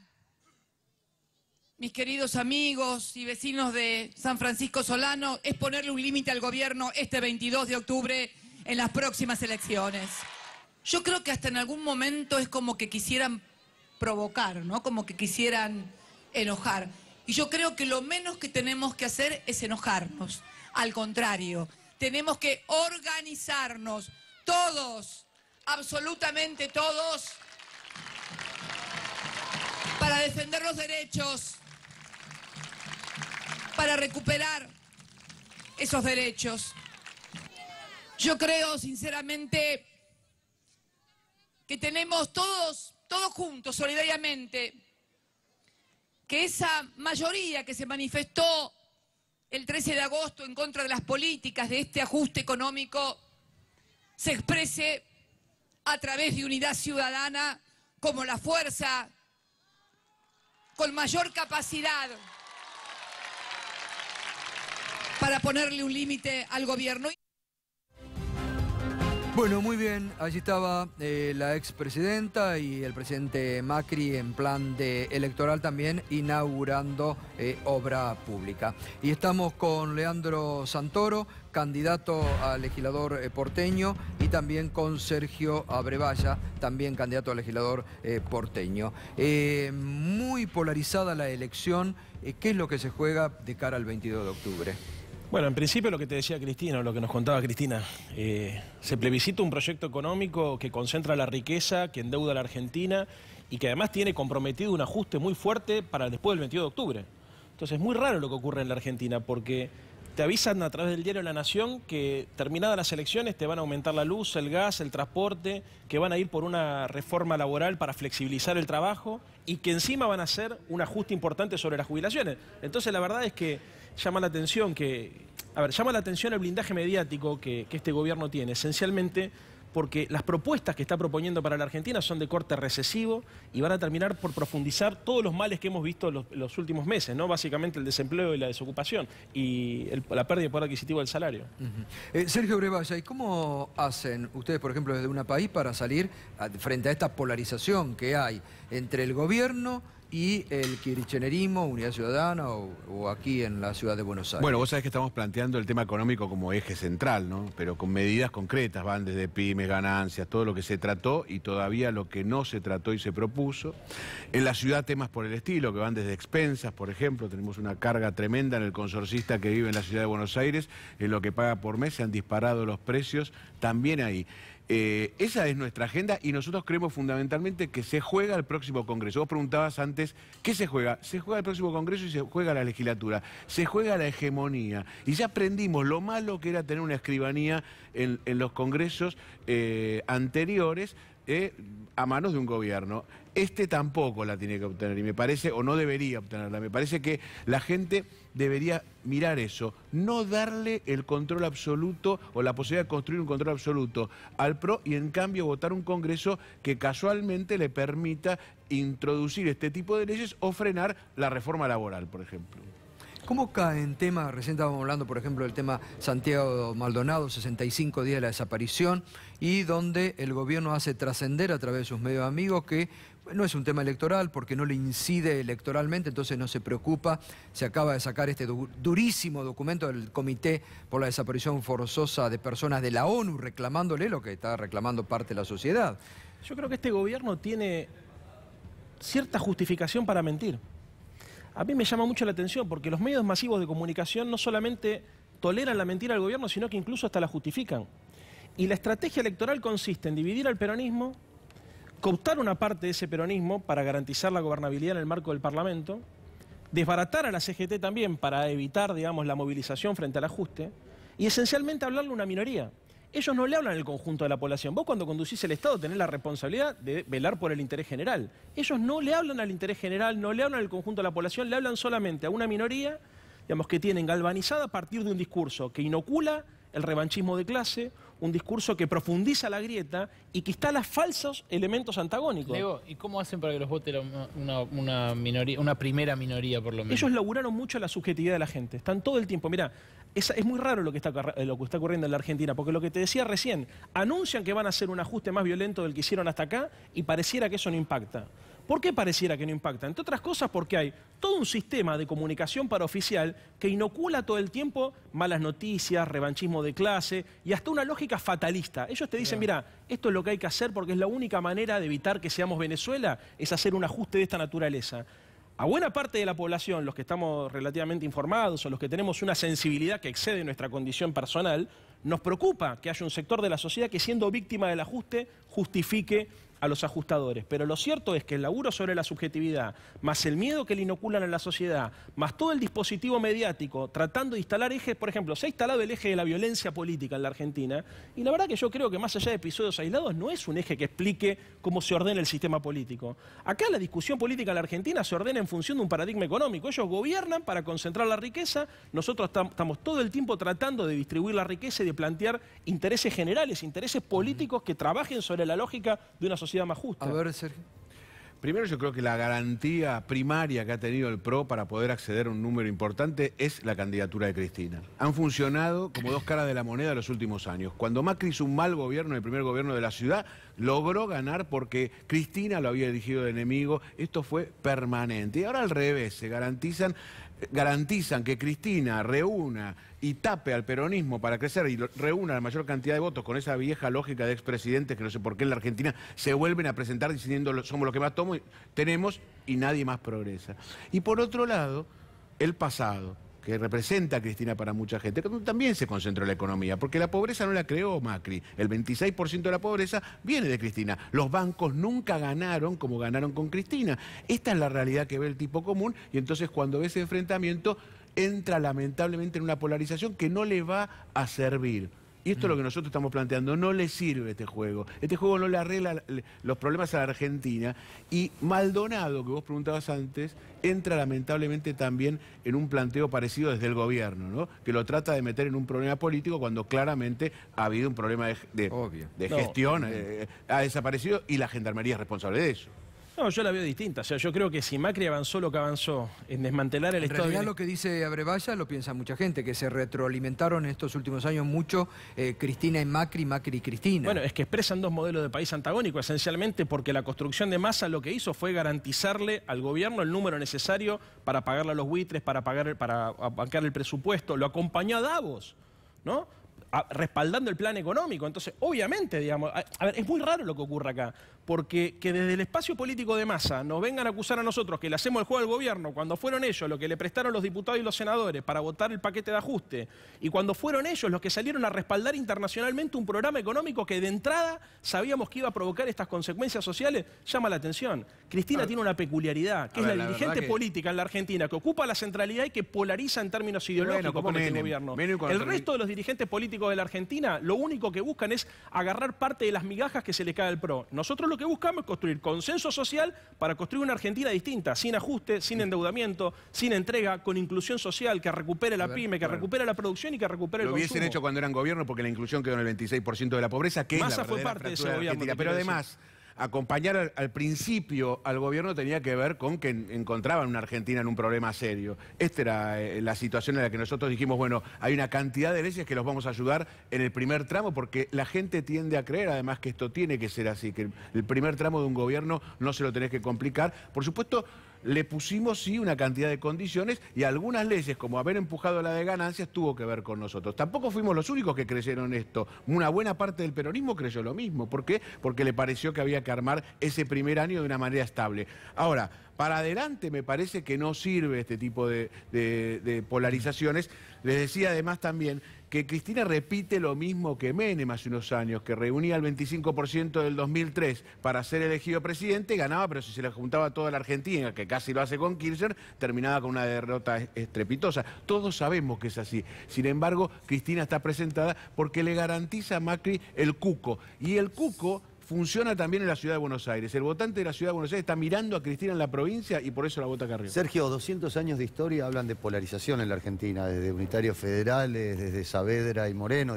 H: mis queridos amigos y vecinos de San Francisco Solano, es ponerle un límite al gobierno este 22 de octubre en las próximas elecciones. Yo creo que hasta en algún momento es como que quisieran provocar, ¿no? Como que quisieran enojar. Y yo creo que lo menos que tenemos que hacer es enojarnos. Al contrario, tenemos que organizarnos, todos, absolutamente todos, para defender los derechos, para recuperar esos derechos. Yo creo, sinceramente, que tenemos todos juntos, solidariamente, que esa mayoría que se manifestó el 13 de agosto en contra de las políticas de este ajuste económico se exprese a través de Unidad Ciudadana como la fuerza con mayor capacidad para ponerle un límite al gobierno.
B: Bueno, muy bien, allí estaba la expresidenta y el presidente Macri en plan electoral también inaugurando obra pública. Y estamos con Leandro Santoro, candidato a legislador porteño, y también con Sergio Abrevaya, también candidato a legislador porteño. Muy polarizada la elección. ¿Qué es lo que se juega de cara al 22 de octubre?
I: Bueno, en principio lo que te decía Cristina, o lo que nos contaba Cristina, se plebiscita un proyecto económico que concentra la riqueza, que endeuda a la Argentina y que además tiene comprometido un ajuste muy fuerte para después del 22 de octubre. Entonces es muy raro lo que ocurre en la Argentina porque te avisan a través del diario La Nación que terminadas las elecciones te van a aumentar la luz, el gas, el transporte, que van a ir por una reforma laboral para flexibilizar el trabajo y que encima van a hacer un ajuste importante sobre las jubilaciones. Entonces la verdad es que llama la atención llama la atención el blindaje mediático que este gobierno tiene, esencialmente porque las propuestas que está proponiendo para la Argentina son de corte recesivo y van a terminar por profundizar todos los males que hemos visto los últimos meses, ¿no? Básicamente el desempleo y la desocupación y la pérdida de poder adquisitivo del salario.
B: Sergio Abrevaya, ¿y cómo hacen ustedes, por ejemplo, desde UNAPAÍ para salir frente a esta polarización que hay entre el gobierno y el kirchnerismo, Unidad Ciudadana o aquí en la ciudad de Buenos Aires?
A: Bueno, vos sabés que estamos planteando el tema económico como eje central, ¿no? Pero con medidas concretas, van desde pymes, ganancias, todo lo que se trató y todavía lo que no se trató y se propuso. En la ciudad temas por el estilo, que van desde expensas, por ejemplo, tenemos una carga tremenda en el consorcista que vive en la ciudad de Buenos Aires, en lo que paga por mes, se han disparado los precios también ahí. Esa es nuestra agenda y nosotros creemos fundamentalmente que se juega el próximo Congreso. Vos preguntabas antes, ¿qué se juega? Se juega el próximo Congreso y se juega la legislatura, se juega la hegemonía. Y ya aprendimos lo malo que era tener una escribanía en los congresos anteriores a manos de un gobierno. Este tampoco la tiene que obtener y me parece, o no debería obtenerla, me parece que la gente debería mirar eso, no darle el control absoluto o la posibilidad de construir un control absoluto al PRO y en cambio votar un Congreso que casualmente le permita introducir este tipo de leyes o frenar la reforma laboral, por ejemplo.
B: ¿Cómo cae en tema, recién estábamos hablando, por ejemplo, del tema Santiago Maldonado, 65 días de la desaparición, y donde el gobierno hace trascender a través de sus medios amigos que no es un tema electoral porque no le incide electoralmente, entonces no se preocupa, se acaba de sacar este durísimo documento del Comité por la Desaparición Forzosa de Personas de la ONU, reclamándole lo que está reclamando parte de la sociedad?
I: Yo creo que este gobierno tiene cierta justificación para mentir. A mí me llama mucho la atención porque los medios masivos de comunicación no solamente toleran la mentira del gobierno, sino que incluso hasta la justifican. Y la estrategia electoral consiste en dividir al peronismo, cooptar una parte de ese peronismo para garantizar la gobernabilidad en el marco del Parlamento, desbaratar a la CGT también para evitar, digamos, la movilización frente al ajuste y esencialmente hablarle a una minoría. Ellos no le hablan al conjunto de la población. Vos cuando conducís el Estado tenés la responsabilidad de velar por el interés general. Ellos no le hablan al interés general, no le hablan al conjunto de la población, le hablan solamente a una minoría, digamos, que tienen galvanizada a partir de un discurso que inocula el revanchismo de clase, un discurso que profundiza la grieta y que instala falsos elementos antagónicos.
F: Diego, ¿y cómo hacen para que los vote una minoría, una primera minoría por lo menos?
I: Ellos laburaron mucho la subjetividad de la gente, están todo el tiempo, mirá, es muy raro lo que está ocurriendo en la Argentina, porque lo que te decía recién, anuncian que van a hacer un ajuste más violento del que hicieron hasta acá y pareciera que eso no impacta. ¿Por qué pareciera que no impacta? Entre otras cosas porque hay todo un sistema de comunicación paraoficial que inocula todo el tiempo malas noticias, revanchismo de clase y hasta una lógica fatalista. Ellos te dicen, mira, esto es lo que hay que hacer porque es la única manera de evitar que seamos Venezuela, es hacer un ajuste de esta naturaleza. A buena parte de la población, los que estamos relativamente informados o los que tenemos una sensibilidad que excede nuestra condición personal, nos preocupa que haya un sector de la sociedad que siendo víctima del ajuste justifique a los ajustadores. Pero lo cierto es que el laburo sobre la subjetividad, más el miedo que le inoculan en la sociedad, más todo el dispositivo mediático tratando de instalar ejes, por ejemplo, se ha instalado el eje de la violencia política en la Argentina, y la verdad que yo creo que más allá de episodios aislados no es un eje que explique cómo se ordena el sistema político. Acá la discusión política en la Argentina se ordena en función de un paradigma económico. Ellos gobiernan para concentrar la riqueza, nosotros estamos todo el tiempo tratando de distribuir la riqueza y de plantear intereses generales, intereses políticos que trabajen sobre la lógica de una sociedad más justa.
B: A ver, Sergio.
A: Primero yo creo que la garantía primaria que ha tenido el PRO para poder acceder a un número importante es la candidatura de Cristina. Han funcionado como dos caras de la moneda los últimos años. Cuando Macri hizo un mal gobierno, el primer gobierno de la ciudad, logró ganar porque Cristina lo había elegido de enemigo. Esto fue permanente. Y ahora al revés, se garantizan que Cristina reúna y tape al peronismo para crecer y reúna la mayor cantidad de votos con esa vieja lógica de expresidentes que no sé por qué en la Argentina se vuelven a presentar diciendo somos los que más tenemos y nadie más progresa. Y por otro lado, el pasado, que representa a Cristina para mucha gente, también se concentró en la economía, porque la pobreza no la creó Macri. El 26% de la pobreza viene de Cristina. Los bancos nunca ganaron como ganaron con Cristina. Esta es la realidad que ve el tipo común y entonces cuando ve ese enfrentamiento entra lamentablemente en una polarización que no le va a servir. Y esto es lo que nosotros estamos planteando, no le sirve este juego. Este juego no le arregla los problemas a la Argentina. Y Maldonado, que vos preguntabas antes, entra lamentablemente también en un planteo parecido desde el gobierno, ¿no? Que lo trata de meter en un problema político cuando claramente ha habido un problema de gestión, ha desaparecido y la Gendarmería es responsable de eso.
I: No, yo la veo distinta. O sea, yo creo que si Macri avanzó lo que avanzó en desmantelar el Estado...
B: En realidad lo que dice Abrevaya lo piensa mucha gente, que se retroalimentaron en estos últimos años mucho Cristina y Macri, Macri y Cristina.
I: Bueno, es que expresan dos modelos de país antagónicos, esencialmente porque la construcción de Massa lo que hizo fue garantizarle al gobierno el número necesario para pagarle a los buitres, para bancar el presupuesto. Lo acompañó a Davos, ¿no? Respaldando el plan económico. Entonces, obviamente, digamos, a ver, es muy raro lo que ocurre acá, porque que desde el espacio político de Massa nos vengan a acusar a nosotros que le hacemos el juego al gobierno cuando fueron ellos los que le prestaron los diputados y los senadores para votar el paquete de ajuste, y cuando fueron ellos los que salieron a respaldar internacionalmente un programa económico que de entrada sabíamos que iba a provocar estas consecuencias sociales, llama la atención. Cristina tiene una peculiaridad, que es la dirigente política en la Argentina, que ocupa la centralidad y que polariza en términos ideológicos con este gobierno. El resto de los dirigentes políticos de la Argentina lo único que buscan es agarrar parte de las migajas que se le cae al PRO. Nosotros lo que buscamos es construir consenso social para construir una Argentina distinta, sin ajuste, sin endeudamiento, sin entrega, con inclusión social, que recupere la pyme, que recupere la producción y que recupere el consumo.
A: Lo hubiesen hecho cuando eran gobierno porque la inclusión quedó en el 26% de la pobreza, que
I: Massa
A: es la
I: fue parte de ese gobierno.
A: Pero además, acompañar al principio al gobierno tenía que ver con que encontraban una Argentina en un problema serio. Esta era la situación en la que nosotros dijimos, bueno, hay una cantidad de leyes que los vamos a ayudar en el primer tramo, porque la gente tiende a creer, además, que esto tiene que ser así, que el primer tramo de un gobierno no se lo tenés que complicar. Por supuesto, le pusimos, sí, una cantidad de condiciones y algunas leyes, como haber empujado la de ganancias, tuvo que ver con nosotros. Tampoco fuimos los únicos que creyeron esto. Una buena parte del peronismo creyó lo mismo. ¿Por qué? Porque le pareció que había que armar ese primer año de una manera estable. Ahora, para adelante me parece que no sirve este tipo de polarizaciones. Les decía además también que Cristina repite lo mismo que Menem hace unos años, que reunía el 25% del 2003 para ser elegido presidente, ganaba, pero si se le juntaba toda la Argentina, que casi lo hace con Kirchner, terminaba con una derrota estrepitosa. Todos sabemos que es así. Sin embargo, Cristina está presentada porque le garantiza a Macri el cuco. Y el cuco funciona también en la ciudad de Buenos Aires. El votante de la ciudad de Buenos Aires está mirando a Cristina en la provincia y por eso la vota Carrió.
E: Sergio, 200 años de historia hablan de polarización en la Argentina, desde unitarios federales, desde Saavedra y Moreno.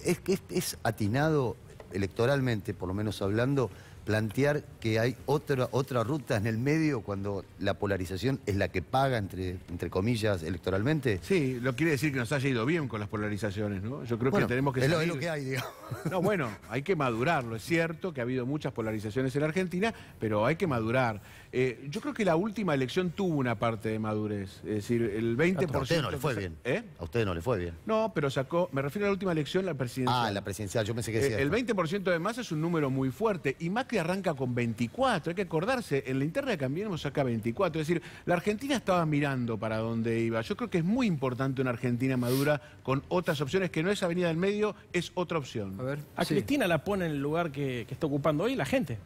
E: Es atinado electoralmente, por lo menos hablando, plantear que hay otra ruta en el medio cuando la polarización es la que paga, entre comillas, electoralmente.
A: Sí, lo quiere decir que nos haya ido bien con las polarizaciones, ¿no? Yo creo que tenemos que salir...
E: Es lo que hay, digamos.
A: No, bueno, hay que madurarlo. Es cierto que ha habido muchas polarizaciones en la Argentina, pero hay que madurar. Yo creo que la última elección tuvo una parte de madurez. Es decir, el 20%...
E: A usted no le fue bien. A usted no le fue bien.
A: No, pero sacó... Me refiero a la última elección, la presidencial.
E: Ah, la presidencial, yo pensé que decía...
A: El 20% de Massa es un número muy fuerte. Y Macri arranca con 24. Hay que acordarse, en la interna de Cambiemos saca 24. Es decir, la Argentina estaba mirando para dónde iba. Yo creo que es muy importante una Argentina madura con otras opciones, que no es Avenida del Medio, es otra opción.
I: A Cristina la pone en el lugar que está ocupando hoy la gente.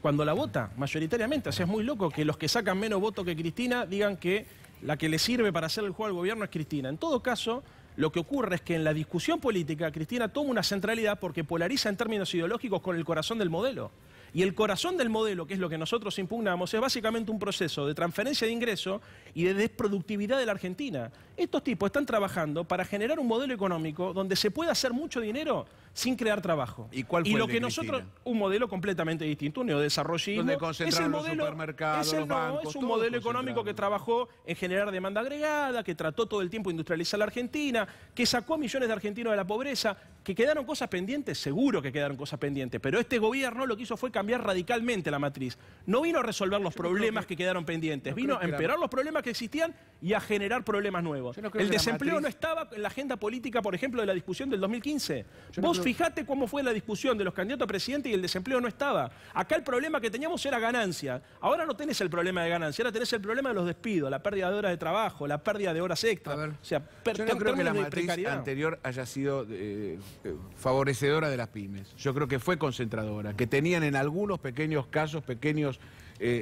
I: Cuando la vota, mayoritariamente. O sea, es muy loco que los que sacan menos votos que Cristina digan que la que le sirve para hacer el juego al gobierno es Cristina. En todo caso, lo que ocurre es que en la discusión política Cristina toma una centralidad porque polariza en términos ideológicos con el corazón del modelo. Y el corazón del modelo, que es lo que nosotros impugnamos, es básicamente un proceso de transferencia de ingreso y de desproductividad de la Argentina. Estos tipos están trabajando para generar un modelo económico donde se pueda hacer mucho dinero sin crear trabajo.
A: ¿Y cuál fue
I: lo
A: el de
I: que
A: Cristina?
I: Nosotros, un modelo completamente distinto, un neodesarrollismo.
A: Donde concentraron los supermercados, los bancos,
I: es un modelo económico que trabajó en generar demanda agregada, que trató todo el tiempo de industrializar la Argentina, que sacó a millones de argentinos de la pobreza, que quedaron cosas pendientes, seguro que quedaron cosas pendientes, pero este gobierno lo que hizo fue cambiar radicalmente la matriz. No vino a resolver los problemas que quedaron pendientes, vino a empeorar los problemas que existían y a generar problemas nuevos. El desempleo no estaba en la agenda política, por ejemplo, de la discusión del 2015. Vos fijate cómo fue la discusión de los candidatos a presidente y el desempleo no estaba. Acá el problema que teníamos era ganancia. Ahora no tenés el problema de ganancia, ahora tenés el problema de los despidos, la pérdida de horas de trabajo, la pérdida de horas extra. O sea,
A: yo no creo que la matriz anterior haya sido favorecedora de las pymes. Yo creo que fue concentradora, que tenían en algunos pequeños casos, pequeños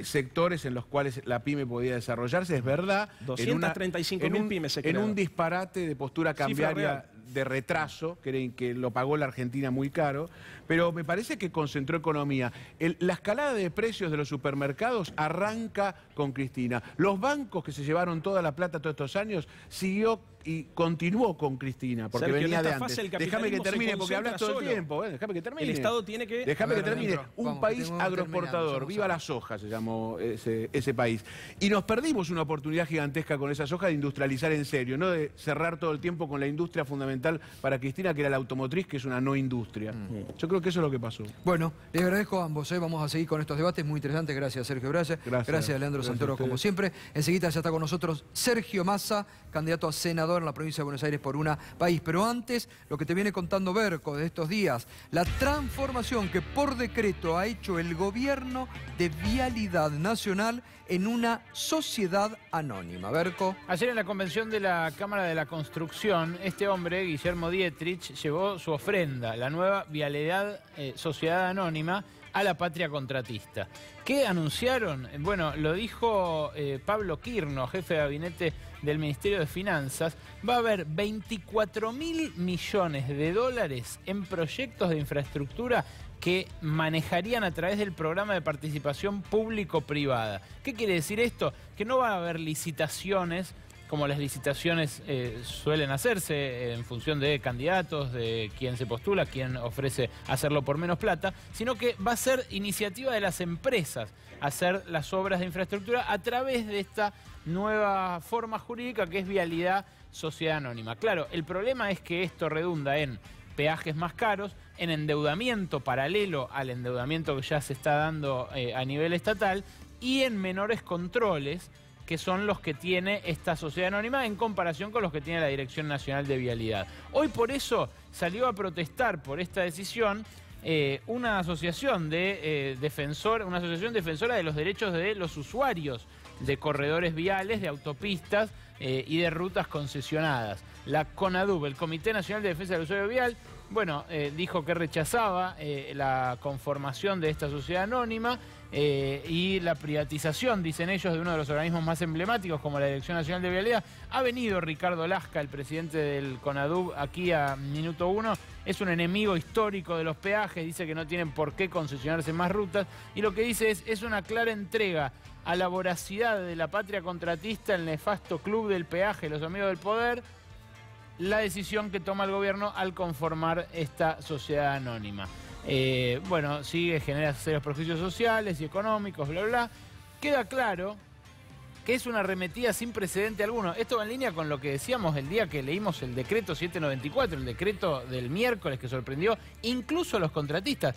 A: sectores en los cuales la pyme podía desarrollarse, es verdad.
I: 235.000 pymes se crearon.
A: En un disparate de postura cambiaria de retraso, que lo pagó la Argentina muy caro, pero me parece que concentró economía. La escalada de precios de los supermercados arranca con Cristina. Los bancos que se llevaron toda la plata todos estos años siguió y continuó con Cristina, porque
I: Sergio,
A: venía de
I: en esta
A: antes.
I: fase el
A: Déjame que
I: capitalismo
A: termine,
I: se
A: porque hablas todo
I: concentra
A: el tiempo. Déjame que termine.
I: El Estado tiene que...
A: Déjame que termine.
B: Leandro,
A: Un
B: vamos,
A: país
B: que
A: agroexportador. Viva la soja, se llamó ese país. Y nos perdimos una oportunidad gigantesca con esa soja de industrializar en serio, no de cerrar todo el tiempo con la industria fundamental para Cristina, que era la automotriz, que es una no industria. Yo creo que eso es lo que pasó.
B: Bueno, les agradezco a ambos. Vamos a seguir con estos debates muy interesantes. Gracias, Sergio Gracias, Leandro Santoro, como siempre. Enseguida ya está con nosotros Sergio Massa, candidato a senador en la provincia de Buenos Aires por una país. Pero antes, lo que te viene contando Berco de estos días, la transformación que por decreto ha hecho el gobierno de Vialidad Nacional en una sociedad anónima. Berco.
F: Ayer en la convención de la Cámara de la Construcción, este hombre, Guillermo Dietrich, llevó su ofrenda, la nueva Vialidad Sociedad Anónima, a la patria contratista. ¿Qué anunciaron? Bueno, lo dijo Pablo Quirno, jefe de gabinete del Ministerio de Finanzas. Va a haber 24.000 millones de dólares en proyectos de infraestructura que manejarían a través del programa de participación público-privada. ¿Qué quiere decir esto? Que no va a haber licitaciones, como las licitaciones suelen hacerse en función de candidatos, de quién se postula, quién ofrece hacerlo por menos plata, sino que va a ser iniciativa de las empresas hacer las obras de infraestructura a través de esta nueva forma jurídica que es Vialidad Sociedad Anónima. Claro, el problema es que esto redunda en peajes más caros, en endeudamiento paralelo al endeudamiento que ya se está dando a nivel estatal y en menores controles, que son los que tiene esta sociedad anónima en comparación con los que tiene la Dirección Nacional de Vialidad. Hoy por eso salió a protestar por esta decisión una asociación defensora de los derechos de los usuarios de corredores viales, de autopistas y de rutas concesionadas. La CONADUV, el Comité Nacional de Defensa del Usuario Vial, bueno, dijo que rechazaba la conformación de esta sociedad anónima y la privatización, dicen ellos, de uno de los organismos más emblemáticos como la Dirección Nacional de Vialidad. Ha venido Ricardo Lasca, el presidente del CONADUV, aquí a Minuto 1. Es un enemigo histórico de los peajes, dice que no tienen por qué concesionarse más rutas y lo que dice es una clara entrega a la voracidad de la patria contratista, el nefasto club del peaje, los amigos del poder, la decisión que toma el gobierno al conformar esta sociedad anónima. Bueno, genera serios perjuicios sociales y económicos, bla, bla. Queda claro que es una arremetida sin precedente alguno. Esto va en línea con lo que decíamos el día que leímos el decreto 794, el decreto del miércoles que sorprendió incluso a los contratistas.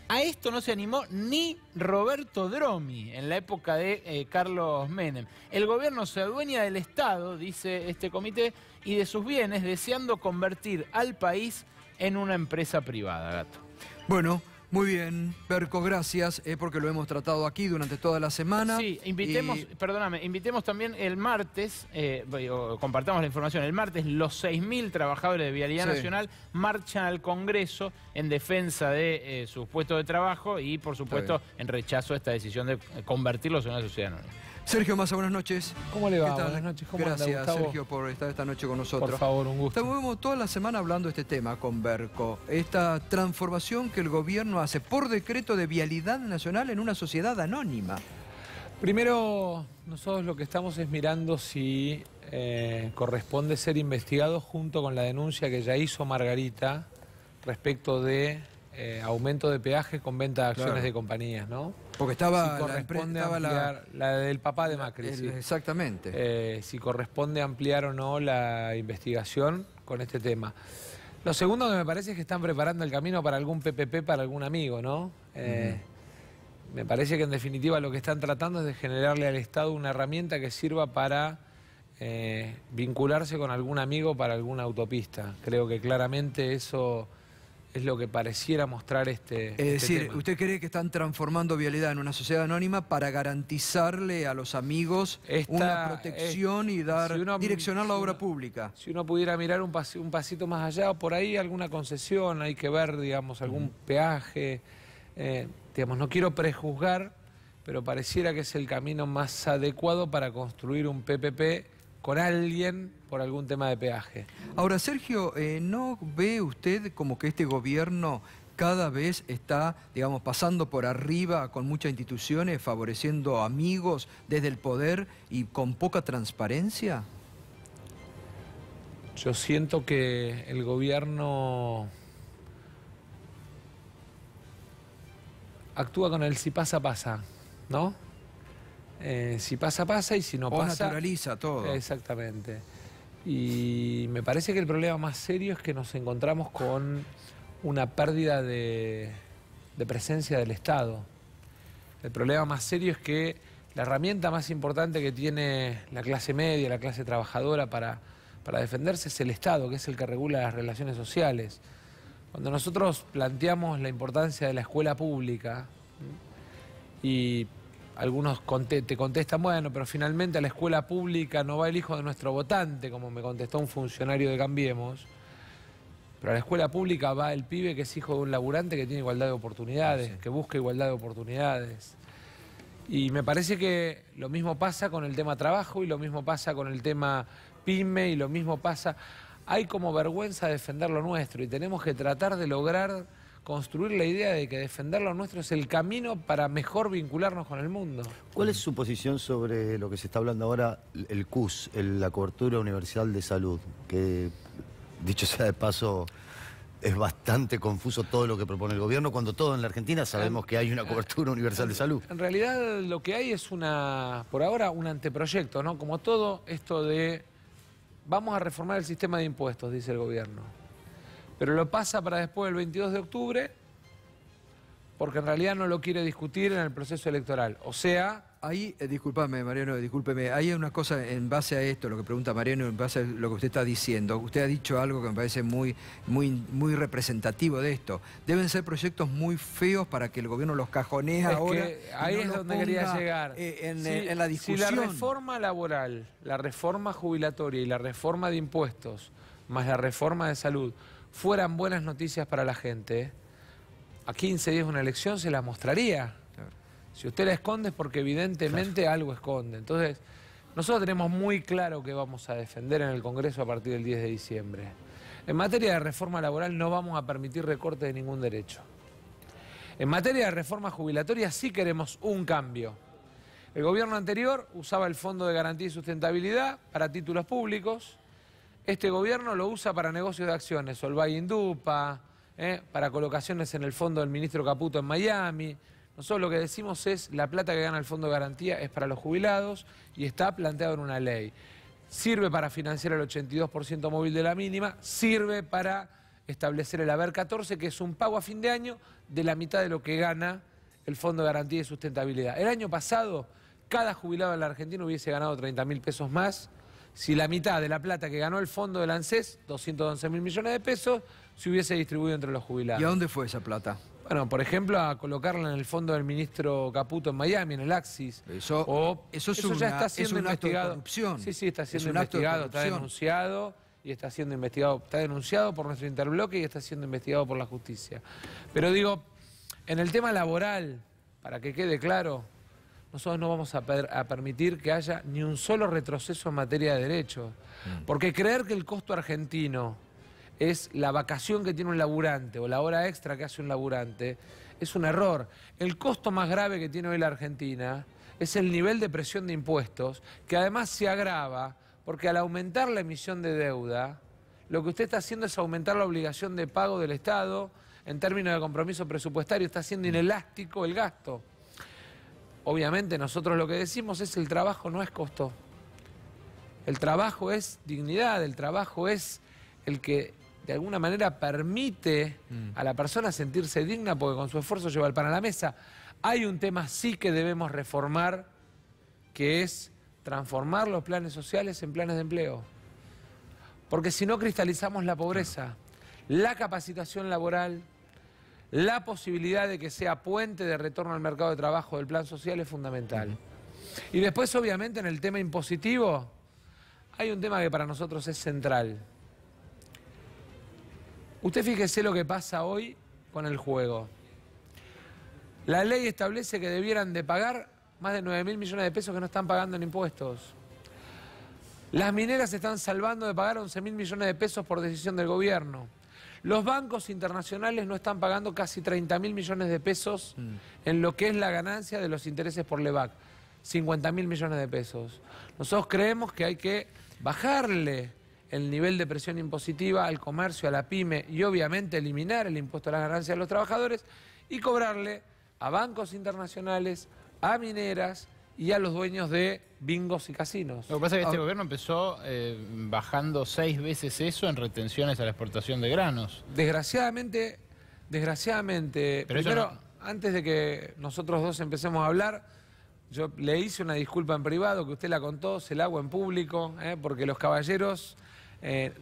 F: A esto no se animó ni Roberto Dromi en la época de Carlos Menem. El gobierno se adueña del Estado, dice este comité, y de sus bienes, deseando convertir al país en una empresa privada, Gato.
B: Bueno, muy bien, Berco, gracias, porque lo hemos tratado aquí durante toda la semana.
F: Sí, invitemos también el martes, compartamos la información, el martes los 6.000 trabajadores de Vialidad Nacional marchan al Congreso en defensa de sus puestos de trabajo y, por supuesto, en rechazo a esta decisión de convertirlos en una sociedad anónima.
B: Sergio Massa, buenas noches.
J: ¿Cómo le va?
B: ¿Qué tal?
J: Buenas noches. ¿Cómo
B: Gracias,
J: anda,
B: Sergio, por estar esta noche con nosotros.
J: Por favor, un gusto.
B: Estamos toda la semana hablando de este tema con Berco. Esta transformación que el gobierno hace por decreto de Vialidad Nacional en una sociedad anónima.
J: Primero, nosotros lo que estamos es mirando si corresponde ser investigado junto con la denuncia que ya hizo Margarita respecto de aumento de peaje con venta de acciones de compañías, ¿no?
B: Porque estaba
J: si corresponde ampliar, la del papá de Macri. Sí.
B: Exactamente.
J: Si corresponde ampliar o no la investigación con este tema. Lo segundo que me parece es que están preparando el camino para algún PPP, para algún amigo, ¿no? Me parece que en definitiva lo que están tratando es de generarle al Estado una herramienta que sirva para vincularse con algún amigo para alguna autopista. Creo que claramente eso es lo que pareciera mostrar este tema.
B: ¿Usted cree que están transformando Vialidad en una sociedad anónima para garantizarle a los amigos una protección y direccionar la obra pública?
J: Si uno pudiera mirar un pasito más allá, por ahí alguna concesión, hay que ver, digamos, algún peaje. Digamos, no quiero prejuzgar, pero pareciera que es el camino más adecuado para construir un PPP con alguien por algún tema de peaje.
B: Ahora, Sergio, ¿no ve usted como que este gobierno cada vez está, digamos, pasando por arriba con muchas instituciones, favoreciendo amigos desde el poder y con poca transparencia?
J: Yo siento que el gobierno actúa con el si pasa, pasa, ¿no? Si pasa, pasa, y si no pasa...
B: naturaliza todo.
J: Exactamente. Y me parece que el problema más serio es que nos encontramos con una pérdida de presencia del Estado. El problema más serio es que la herramienta más importante que tiene la clase media, la clase trabajadora para defenderse es el Estado, que es el que regula las relaciones sociales. Cuando nosotros planteamos la importancia de la escuela pública, y algunos te contestan, bueno, pero finalmente a la escuela pública no va el hijo de nuestro votante, como me contestó un funcionario de Cambiemos, pero a la escuela pública va el pibe que es hijo de un laburante que tiene igualdad de oportunidades, que busca igualdad de oportunidades. Y me parece que lo mismo pasa con el tema trabajo, y lo mismo pasa con el tema pyme, y lo mismo pasa... Hay como vergüenza defender lo nuestro, y tenemos que tratar de lograr construir la idea de que defender lo nuestro es el camino para mejor vincularnos con el mundo.
E: ¿Cuál es su posición sobre lo que se está hablando ahora, el CUS, la cobertura universal de salud? Que, dicho sea de paso, es bastante confuso todo lo que propone el gobierno, cuando todo en la Argentina sabemos que hay una cobertura universal de salud.
J: En realidad lo que hay es por ahora un anteproyecto, ¿no? Como todo esto de vamos a reformar el sistema de impuestos, dice el gobierno. Pero lo pasa para después del 22 de octubre porque en realidad no lo quiere discutir en el proceso electoral. O sea...
B: Ahí, discúlpame, Mariano, discúlpeme, hay una cosa en base a esto, lo que pregunta Mariano, en base a lo que usted está diciendo. Usted ha dicho algo que me parece muy representativo de esto. Deben ser proyectos muy feos para que el gobierno los cajonee ahora.
J: Ahí es donde quería llegar.
B: En la discusión.
J: Si la reforma laboral, la reforma jubilatoria y la reforma de impuestos, más la reforma de salud, fueran buenas noticias para la gente, a 15 días de una elección se las mostraría. Si usted la esconde es porque evidentemente algo esconde. Entonces, nosotros tenemos muy claro que vamos a defender en el Congreso a partir del 10 de diciembre. En materia de reforma laboral no vamos a permitir recorte de ningún derecho. En materia de reforma jubilatoria sí queremos un cambio. El gobierno anterior usaba el Fondo de Garantía y Sustentabilidad para títulos públicos. Este gobierno lo usa para negocios de acciones, Solvay Indupa, para colocaciones en el fondo del ministro Caputo en Miami. Nosotros lo que decimos es, la plata que gana el Fondo de Garantía es para los jubilados y está planteado en una ley. Sirve para financiar el 82% móvil de la mínima, sirve para establecer el haber 14, que es un pago a fin de año de la mitad de lo que gana el Fondo de Garantía y Sustentabilidad. El año pasado, cada jubilado en la Argentina hubiese ganado 30.000 pesos más si la mitad de la plata que ganó el fondo del ANSES, 211.000 millones de pesos, se hubiese distribuido entre los jubilados.
B: ¿Y a dónde fue esa plata?
J: Bueno, por ejemplo, a colocarla en el fondo del ministro Caputo en Miami, en el Axis.
B: Eso
J: ya está siendo
B: un acto de
J: investigado.
B: corrupción.
J: Sí, está siendo investigado, está denunciado y está siendo investigado. Está denunciado por nuestro interbloque y está siendo investigado por la justicia. Pero digo, en el tema laboral, para que quede claro, nosotros no vamos a permitir que haya ni un solo retroceso en materia de derechos. Porque creer que el costo argentino es la vacación que tiene un laburante o la hora extra que hace un laburante, es un error. El costo más grave que tiene hoy la Argentina es el nivel de presión de impuestos, que además se agrava porque al aumentar la emisión de deuda, lo que usted está haciendo es aumentar la obligación de pago del Estado en términos de compromiso presupuestario, está haciendo inelástico el gasto. Obviamente nosotros lo que decimos es el trabajo no es costo. El trabajo es dignidad, el trabajo es el que de alguna manera permite a la persona sentirse digna porque con su esfuerzo lleva el pan a la mesa. Hay un tema sí que debemos reformar, que es transformar los planes sociales en planes de empleo. Porque si no cristalizamos la pobreza, la capacitación laboral, la posibilidad de que sea puente de retorno al mercado de trabajo del plan social es fundamental. Y después, obviamente, en el tema impositivo, hay un tema que para nosotros es central. Usted fíjese lo que pasa hoy con el juego. La ley establece que debieran de pagar más de 9.000 millones de pesos que no están pagando en impuestos. Las mineras se están salvando de pagar 11.000 millones de pesos por decisión del gobierno. Los bancos internacionales no están pagando casi 30.000 millones de pesos en lo que es la ganancia de los intereses por Lebac. 50.000 millones de pesos. Nosotros creemos que hay que bajarle el nivel de presión impositiva al comercio, a la pyme y obviamente eliminar el impuesto a las ganancias de los trabajadores y cobrarle a bancos internacionales, a mineras y a los dueños de bingos y casinos.
F: Lo que pasa es que este gobierno empezó bajando 6 veces eso en retenciones a la exportación de granos.
J: Desgraciadamente, pero primero, antes de que nosotros dos empecemos a hablar, yo le hice una disculpa en privado, que usted la contó, se la hago en público, porque los caballeros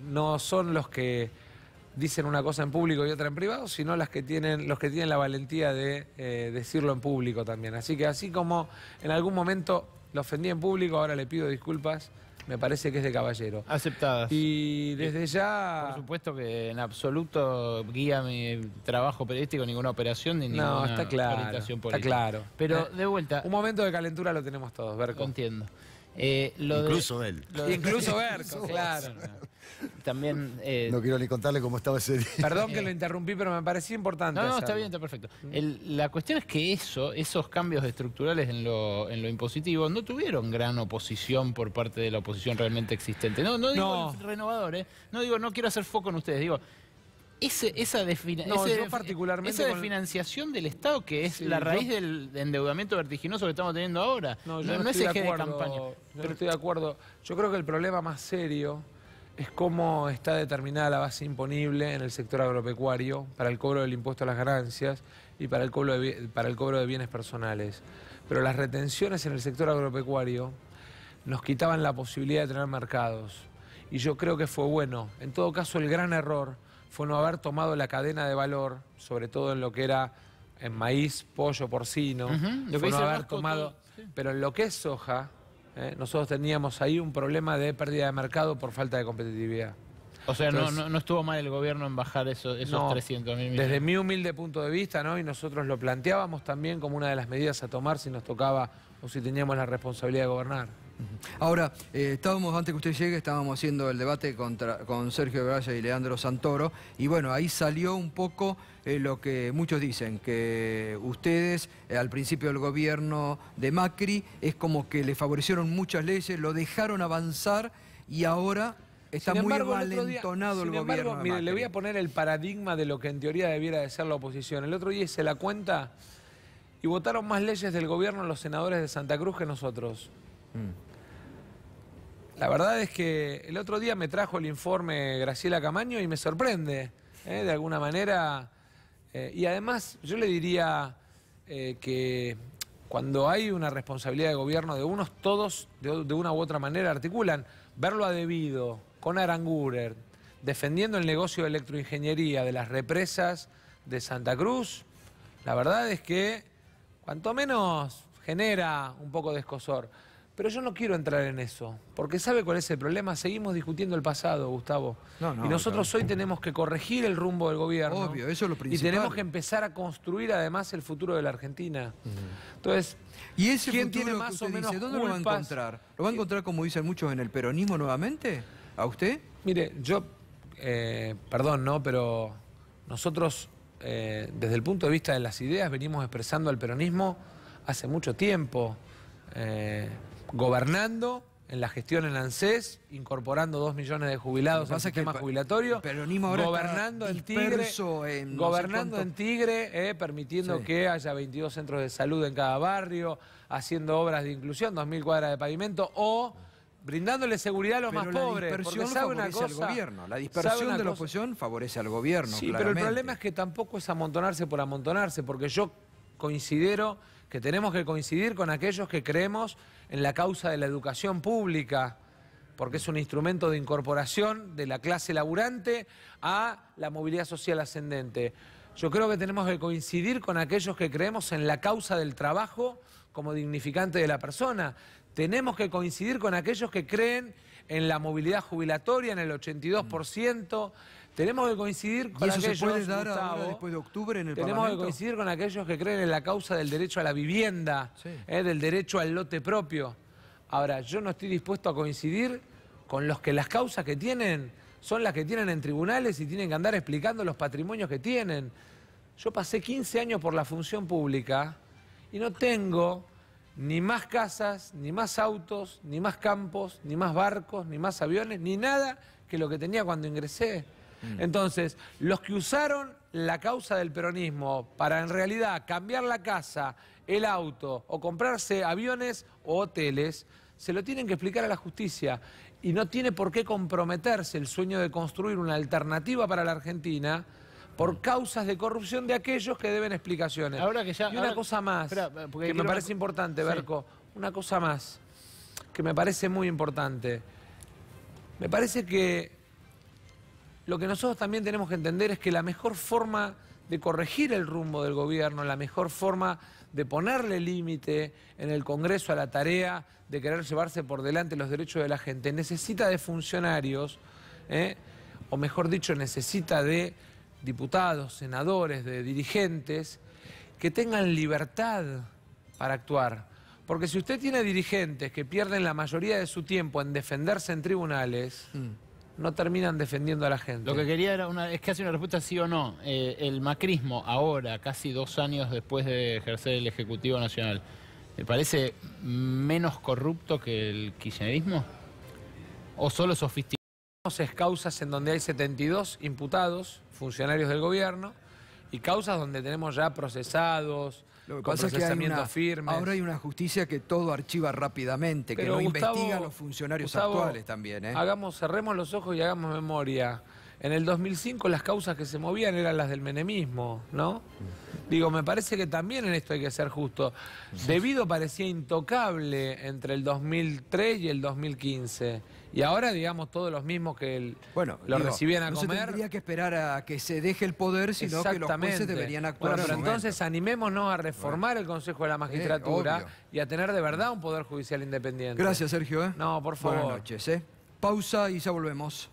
J: no son los que dicen una cosa en público y otra en privado, sino los que tienen la valentía de decirlo en público también. Así que así como en algún momento lo ofendí en público, ahora le pido disculpas, me parece que es de caballero.
F: Aceptadas.
J: Y desde ya...
F: Por supuesto que en absoluto guía mi trabajo periodístico ninguna operación ni ninguna orientación política.
J: Está claro.
F: Pero de vuelta...
J: Un momento de calentura lo tenemos todos, Berco.
F: Lo entiendo.
E: Incluso él.
J: Incluso Berco, claro.
F: También...
E: no quiero ni contarle cómo estaba ese día.
J: Perdón que lo interrumpí, pero me parecía importante.
F: No, está bien, está perfecto. La cuestión es que esos cambios estructurales en lo impositivo no tuvieron gran oposición por parte de la oposición realmente existente. No digo renovador, no digo, no quiero hacer foco en ustedes, digo... Esa desfinanciación del Estado, que es la raíz del endeudamiento vertiginoso que estamos teniendo ahora, no es eje de campaña.
J: Yo no estoy de acuerdo. Yo creo que el problema más serio es cómo está determinada la base imponible en el sector agropecuario para el cobro del impuesto a las ganancias y para el cobro de bienes personales. Pero las retenciones en el sector agropecuario nos quitaban la posibilidad de tener mercados. Y yo creo que fue bueno. En todo caso, el gran error fue no haber tomado la cadena de valor, sobre todo en lo que era en maíz, pollo, porcino, fue no haber tomado, pero en lo que es soja, nosotros teníamos ahí un problema de pérdida de mercado por falta de competitividad.
F: O sea, entonces, no estuvo mal el gobierno en bajar esos 300.000 millones.
J: Desde mi humilde punto de vista, ¿no? Y nosotros lo planteábamos también como una de las medidas a tomar si nos tocaba o si teníamos la responsabilidad de gobernar.
B: Ahora, antes que usted llegue, estábamos haciendo el debate con Sergio Graya y Leandro Santoro, y bueno, ahí salió un poco lo que muchos dicen, que ustedes al principio del gobierno de Macri es como que le favorecieron muchas leyes, lo dejaron avanzar y ahora está muy envalentonado el gobierno.
J: Mire, le voy a poner el paradigma de lo que en teoría debiera de ser la oposición. El otro día hice la cuenta y votaron más leyes del gobierno los senadores de Santa Cruz que nosotros. La verdad es que el otro día me trajo el informe Graciela Camaño y me sorprende, de alguna manera. Y además, yo le diría que cuando hay una responsabilidad de gobierno de unos, todos de una u otra manera articulan. Verlo a Debido, con Aranguren, defendiendo el negocio de electroingeniería de las represas de Santa Cruz, la verdad es que cuanto menos genera un poco de escozor. Pero yo no quiero entrar en eso, porque ¿sabe cuál es el problema? Seguimos discutiendo el pasado, Gustavo. Y nosotros hoy tenemos que corregir el rumbo del gobierno.
B: Obvio, eso es lo principal.
J: Y tenemos que empezar a construir además el futuro de la Argentina. Entonces,
B: ¿y ese
J: ¿quién
B: futuro
J: tiene más o menos
B: dice, ¿dónde lo va a encontrar? ¿Lo va a encontrar, como dicen muchos, en el peronismo nuevamente? ¿A usted?
J: Mire, yo, perdón, ¿no? Pero nosotros, desde el punto de vista de las ideas, venimos expresando al peronismo hace mucho tiempo. Gobernando en la gestión en ANSES, incorporando 2 millones de jubilados al sistema jubilatorio, gobernando en Tigre, permitiendo que haya 22 centros de salud en cada barrio, haciendo obras de inclusión, 2.000 cuadras de pavimento, o brindándole seguridad a los más pobres.
B: Porque sabe una cosa, la dispersión de la oposición favorece al gobierno.
J: Sí, claramente. Pero el problema es que tampoco es amontonarse por amontonarse, porque yo considero que tenemos que coincidir con aquellos que creemos en la causa de la educación pública, porque es un instrumento de incorporación de la clase laburante a la movilidad social ascendente. Yo creo que tenemos que coincidir con aquellos que creemos en la causa del trabajo como dignificante de la persona. Tenemos que coincidir con aquellos que creen en la movilidad jubilatoria, en el 82%. Tenemos que coincidir con aquellos,
B: ¿y eso se puede dar ahora después de octubre en el Parlamento?
J: Tenemos que coincidir con aquellos que creen en la causa del derecho a la vivienda, del derecho al lote propio. Ahora, yo no estoy dispuesto a coincidir con los que las causas que tienen son las que tienen en tribunales y tienen que andar explicando los patrimonios que tienen. Yo pasé 15 años por la función pública y no tengo ni más casas, ni más autos, ni más campos, ni más barcos, ni más aviones, ni nada que lo que tenía cuando ingresé. Entonces, los que usaron la causa del peronismo para en realidad cambiar la casa, el auto o comprarse aviones o hoteles, se lo tienen que explicar a la justicia. Y no tiene por qué comprometerse el sueño de construir una alternativa para la Argentina por causas de corrupción de aquellos que deben explicaciones.
F: Ahora que ya,
J: y una cosa más, que me parece importante, Berco, una cosa más, que me parece muy importante. Me parece que lo que nosotros también tenemos que entender es que la mejor forma de corregir el rumbo del gobierno, la mejor forma de ponerle límite en el Congreso a la tarea de querer llevarse por delante los derechos de la gente, necesita de funcionarios, o mejor dicho, necesita de diputados, senadores, de dirigentes que tengan libertad para actuar. Porque si usted tiene dirigentes que pierden la mayoría de su tiempo en defenderse en tribunales, no terminan defendiendo a la gente.
F: Lo que quería era es casi una respuesta sí o no. El macrismo ahora, casi 2 años después de ejercer el Ejecutivo Nacional, ¿me parece menos corrupto que el kirchnerismo? ¿O solo sofisticado?
J: Es causas en donde hay 72 imputados, funcionarios del gobierno, y causas donde tenemos ya procesados, con procesamientos firmes.
B: Ahora hay una justicia que todo archiva rápidamente, pero que no investiga a los funcionarios actuales también.
J: Cerremos los ojos y hagamos memoria. En el 2005 las causas que se movían eran las del menemismo, ¿no? Digo, me parece que también en esto hay que ser justo. Debido parecía intocable entre el 2003 y el 2015. Y ahora, digamos, todos los mismos que lo recibían a comer.
B: No se tendría que esperar a que se deje el poder, sino que los jueces deberían actuar.
J: Bueno, pero entonces animémonos a reformar el Consejo de la Magistratura y a tener de verdad un Poder Judicial independiente.
B: Gracias, Sergio.
J: No, por favor.
B: Buenas noches. Pausa y ya volvemos.